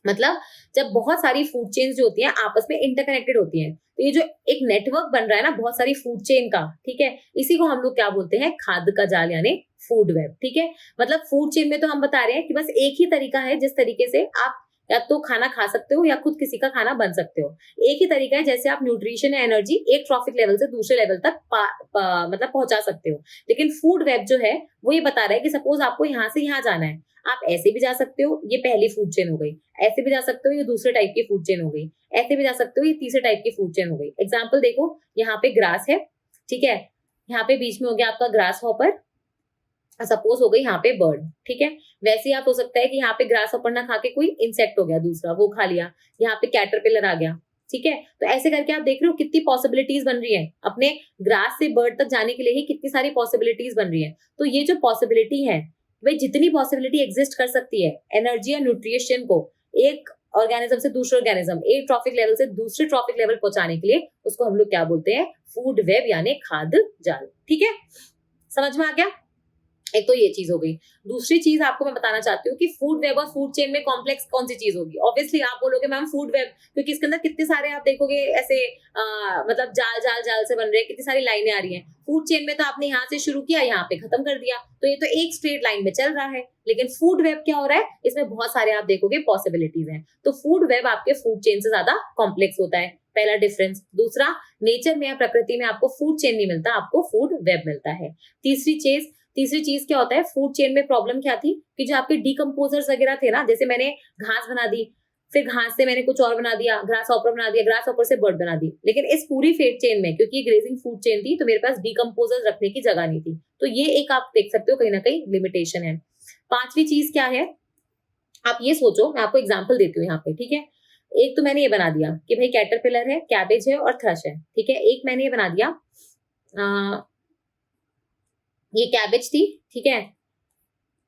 मतलब जब बहुत सारी फूड चेन्स जो होती हैं आपस में इंटरकनेक्टेड होती हैं, तो ये जो एक नेटवर्क बन रहा है ना बहुत सारी फूड चेन का, ठीक है, इसी को हम लोग क्या बोलते हैं, खाद्य का जाल यानी फूड वेब। ठीक है, मतलब फूड चेन में तो हम बता रहे हैं कि बस एक ही तरीका है जिस तरीके से आप या तो खाना खा सकते हो या खुद किसी का खाना बन सकते हो। एक ही तरीका है जैसे आप न्यूट्रिशन या एनर्जी एक ट्रॉफिक लेवल से दूसरे लेवल तक मतलब पहुंचा सकते हो। लेकिन फूड वेब जो है वो ये बता रहा है कि सपोज आपको यहाँ से यहाँ जाना है, आप ऐसे भी जा सकते हो, ये पहली फूड चेन हो गई, ऐसे भी जा सकते हो, ये दूसरे टाइप की फूड चेन हो गई, ऐसे भी जा सकते हो, ये तीसरे टाइप की फूड चेन हो गई। एग्जाम्पल देखो, यहाँ पे ग्रास है, ठीक है, यहाँ पे बीच में हो गया आपका ग्रास हॉपर, सपोज हो गई यहाँ पे बर्ड। ठीक है, वैसे ही आप हो सकता है कि यहाँ पे ग्रास हॉपर ना खा के कोई इंसेक्ट हो गया दूसरा, वो खा लिया, यहाँ पे कैटरपिलर आ गया। ठीक है, तो ऐसे करके आप देख रहे हो कितनी पॉसिबिलिटीज बन रही है, अपने ग्रास से बर्ड तक जाने के लिए ही कितनी सारी पॉसिबिलिटीज बन रही है। तो ये जो पॉसिबिलिटी है, वे जितनी पॉसिबिलिटी एग्जिस्ट कर सकती है एनर्जी या न्यूट्रिशन को एक ऑर्गेनिज्म से दूसरे ऑर्गेनिज्म, एक ट्रॉफिक लेवल से दूसरे ट्रॉफिक लेवल पहुंचाने के लिए, उसको हम लोग क्या बोलते हैं, फूड वेब यानी खाद्य जाल। ठीक है, समझ में आ गया। एक तो ये चीज हो गई। दूसरी चीज आपको मैं बताना चाहती हूँ कि फूड वेब और फूड चेन में कॉम्प्लेक्स कौन सी चीज होगी। ऑब्वियसली आप बोलोगे मैम फूड वेब, क्योंकि इसके अंदर कितने सारे आप देखोगे ऐसे मतलब जाल जाल जाल से बन रहे हैं, कितनी सारी लाइनें आ रही हैं। फूड चेन में तो आपने यहाँ से शुरू किया, यहाँ पे खत्म कर दिया, तो ये तो एक स्ट्रेट लाइन में चल रहा है। लेकिन फूड वेब क्या हो रहा है, इसमें बहुत सारे आप देखोगे पॉसिबिलिटीज हैं। तो फूड वेब आपके फूड चेन से ज्यादा कॉम्प्लेक्स होता है, पहला डिफरेंस। दूसरा, नेचर में या प्रकृति में आपको फूड चेन नहीं मिलता, आपको फूड वेब मिलता है। तीसरी चीज क्या होता है, फूड चेन में प्रॉब्लम क्या थी कि जो आपके डिकम्पोजर्स वगैरह थे ना, जैसे मैंने घास बना दी, फिर घास से मैंने कुछ और बना दिया, ग्रास ऑपर बना दिया, ग्रास ऑपर से बर्ड बना दी, लेकिन इस पूरी फीड चेन में क्योंकि ग्रेजिंग फूड चेन थी तो मेरे पास डिकम्पोजर्स रखने की जगह नहीं थी। तो ये एक आप देख सकते हो कहीं ना कहीं लिमिटेशन है। पांचवी चीज क्या है, आप ये सोचो, मैं आपको एग्जाम्पल देती हूँ यहाँ पे, ठीक है। एक तो मैंने ये बना दिया कि भाई कैटरपिलर है, कैबेज है और थ्रश है, ठीक है। एक मैंने ये बना दिया, ये कैबेज थी, ठीक है।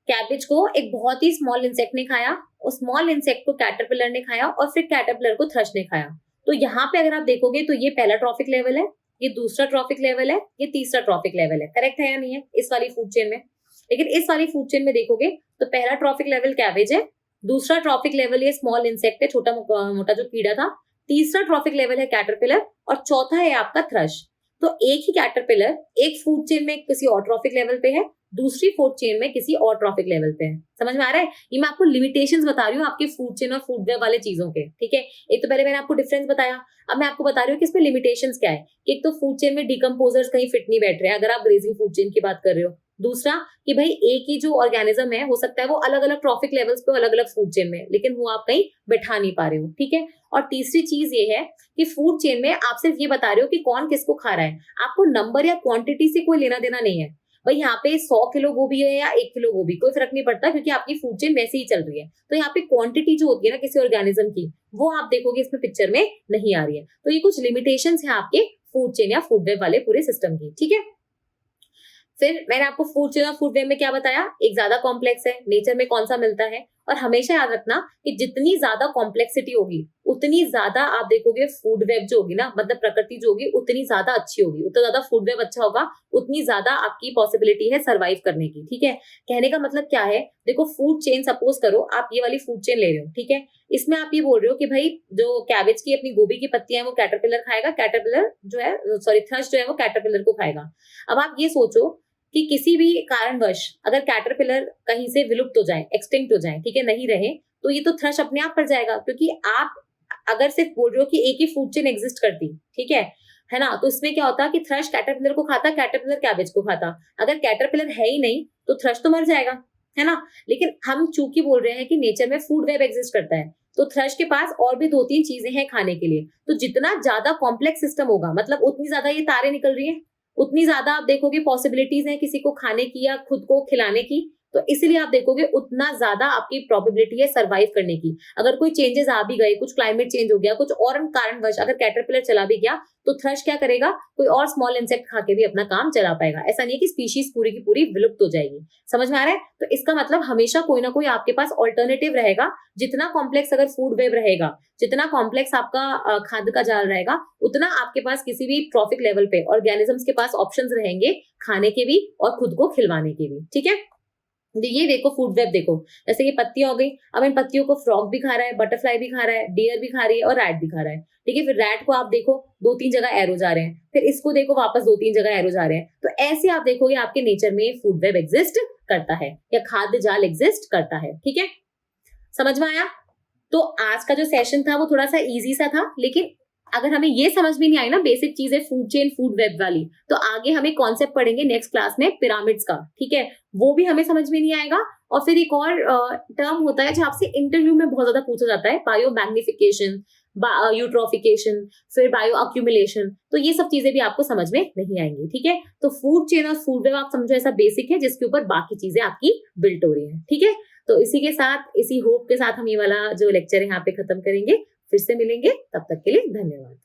कैबेज को एक बहुत ही स्मॉल इंसेक्ट ने खाया, उस स्मॉल इंसेक्ट को कैटरपिलर ने खाया और फिर कैटरपिलर को थ्रश ने खाया। तो यहाँ पे अगर आप देखोगे तो ये पहला ट्रॉफिक लेवल है, ये दूसरा ट्रॉफिक लेवल है, ये तीसरा ट्रॉफिक लेवल है। करेक्ट है या नहीं है इस वाली फूड चेन में? लेकिन इस वाली फूड चेन में देखोगे तो पहला ट्रॉफिक लेवल कैबेज है, दूसरा ट्रॉफिक लेवल ये स्मॉल इंसेक्ट है, छोटा मोटा जो कीड़ा था, तीसरा ट्रॉफिक लेवल है कैटरपिलर और चौथा है आपका थ्रश। तो एक ही कैटरपिलर एक फूड चेन में किसी और ट्रॉफिक लेवल पे है, दूसरी फूड चेन में किसी और ट्रॉफिक लेवल पे है। समझ में आ रहा है? ये मैं आपको लिमिटेशंस बता रही हूँ आपके फूड चेन और फूड वेब वाले चीजों के, ठीक है। एक तो पहले मैंने आपको डिफरेंस बताया, अब मैं आपको बता रही हूँ कि इसमें लिमिटेशंस क्या है। कि एक तो फूड चेन में डिकम्पोजर्स कहीं फिट नहीं बैठ रहे हैं अगर आप ग्रेजिंग फूड चेन की बात कर रहे हो। दूसरा कि भाई एक ही जो ऑर्गेनिज्म है हो सकता है वो अलग अलग ट्रॉफिक लेवल्स पे अलग अलग फूड चेन में, लेकिन वो आप कहीं बैठा नहीं पा रहे हो, ठीक है। और तीसरी चीज ये है कि फूड चेन में आप सिर्फ ये बता रहे हो कि कौन किसको खा रहा है, आपको नंबर या क्वांटिटी से कोई लेना देना नहीं है। भाई यहाँ पे 100 किलो गोभी है या 1 किलो गोभी, कोई फर्क नहीं पड़ता क्योंकि आपकी फूड चेन वैसे ही चल रही है। तो यहाँ पे क्वांटिटी जो होती है ना किसी ऑर्गेनिज्म की, वो आप देखोगे इसमें पिक्चर में नहीं आ रही है। तो ये कुछ लिमिटेशंस है आपके फूड चेन या फूड वेब वाले पूरे सिस्टम की, ठीक है। फिर मैंने आपको फूड चेन और फूड वेब में क्या बताया, एक ज्यादा कॉम्प्लेक्स है, नेचर में कौन सा मिलता है। और हमेशा याद रखना कि जितनी ज्यादा कॉम्प्लेक्सिटी होगी उतनी ज्यादा आप देखोगे फूड वेब जो होगी ना, मतलब प्रकृति जो होगी उतनी ज्यादा अच्छी होगी, उतना ज्यादा फूड वेब अच्छा होगा, उतनी ज्यादा आपकी पॉसिबिलिटी है सर्वाइव करने की, ठीक है। कहने का मतलब क्या है, देखो फूड चेन सपोज करो आप ये वाली फूड चेन ले रहे हो, ठीक है। इसमें आप ये बोल रहे हो कि भाई जो कैबेज की अपनी गोभी की पत्तियां है वो कैटरपिलर खाएगा, कैटरपिलर जो है सॉरी थ्रश जो है वो कैटरपिलर को खाएगा। अब आप ये सोचो कि किसी भी कारणवश अगर कैटरपिलर कहीं से विलुप्त हो जाए, एक्सटिंक्ट हो जाए, ठीक है, नहीं रहे, तो ये तो थ्रश अपने आप पर जाएगा। क्योंकि आप अगर सिर्फ बोल रहे हो कि एक ही फूड चेन एग्जिस्ट करती, ठीक है ना, तो इसमें क्या होता कि थ्रश कैटरपिलर को खाता, कैटरपिलर कैबेज को खाता। अगर कैटरपिलर है ही नहीं तो थ्रश तो मर जाएगा, है ना। लेकिन हम चूंकि बोल रहे हैं कि नेचर में फूड वेब एग्जिस्ट करता है, तो थ्रश के पास और भी 2-3 चीजें हैं खाने के लिए। तो जितना ज्यादा कॉम्प्लेक्स सिस्टम होगा, मतलब उतनी ज्यादा ये तारे निकल रही है, उतनी ज्यादा आप देखोगे पॉसिबिलिटीज है किसी को खाने की या खुद को खिलाने की। तो इसलिए आप देखोगे उतना ज्यादा आपकी प्रोबेबिलिटी है सरवाइव करने की। अगर कोई चेंजेस आ भी गए, कुछ क्लाइमेट चेंज हो गया, कुछ और कारणवश अगर कैटरपिलर चला भी गया, तो थ्रश क्या करेगा, कोई और स्मॉल इंसेक्ट खा के भी अपना काम चला पाएगा। ऐसा नहीं है कि स्पीशीज पूरी की पूरी विलुप्त हो जाएगी। समझ में आ रहा है? तो इसका मतलब हमेशा कोई ना कोई आपके पास ऑल्टरनेटिव रहेगा। जितना कॉम्प्लेक्स अगर फूड वेब रहेगा, जितना कॉम्प्लेक्स आपका खाद्य का जाल रहेगा, उतना आपके पास किसी भी ट्रॉफिक लेवल पे ऑर्गेनिजम्स के पास ऑप्शंस रहेंगे खाने के भी और खुद को खिलवाने के भी, ठीक है। ये देखो फूड वेब देखो, जैसे ये पत्तियां हो गई, अब इन पत्तियों को फ्रॉग भी खा रहा है, बटरफ्लाई भी खा रहा है, डियर भी खा रही है और रैट भी खा रहा है, ठीक है। फिर रैट को आप देखो 2-3 जगह एरो जा रहे हैं, फिर इसको देखो वापस 2-3 जगह एरो जा रहे हैं। तो ऐसे आप देखोगे आपके नेचर में फूड वेब एग्जिस्ट करता है या खाद्य जाल एग्जिस्ट करता है, ठीक है। समझ में आया? तो आज का जो सेशन था वो थोड़ा सा इजी सा था, लेकिन अगर हमें ये समझ में नहीं आई ना बेसिक चीजें फूड चेन फूड वेब वाली, तो आगे हमें कॉन्सेप्ट पढ़ेंगे नेक्स्ट क्लास में पिरामिड्स का, ठीक है। वो भी हमें समझ में नहीं आएगा। और फिर एक और टर्म होता है जो आपसे इंटरव्यू में बहुत ज्यादा पूछा जाता है, बायो मैग्निफिकेशन, यूट्रोफिकेशन, फिर बायो अक्यूमुलेशन। तो ये सब चीजें भी आपको समझ में नहीं आएंगी, ठीक है। तो फूड चेन और फूड वेब आप समझो ऐसा बेसिक है जिसके ऊपर बाकी चीजें आपकी बिल्ट हो रही है, ठीक है। तो इसी के साथ, इसी होप के साथ हम ये वाला जो लेक्चर है यहाँ पे खत्म करेंगे। फिर से मिलेंगे, तब तक के लिए धन्यवाद।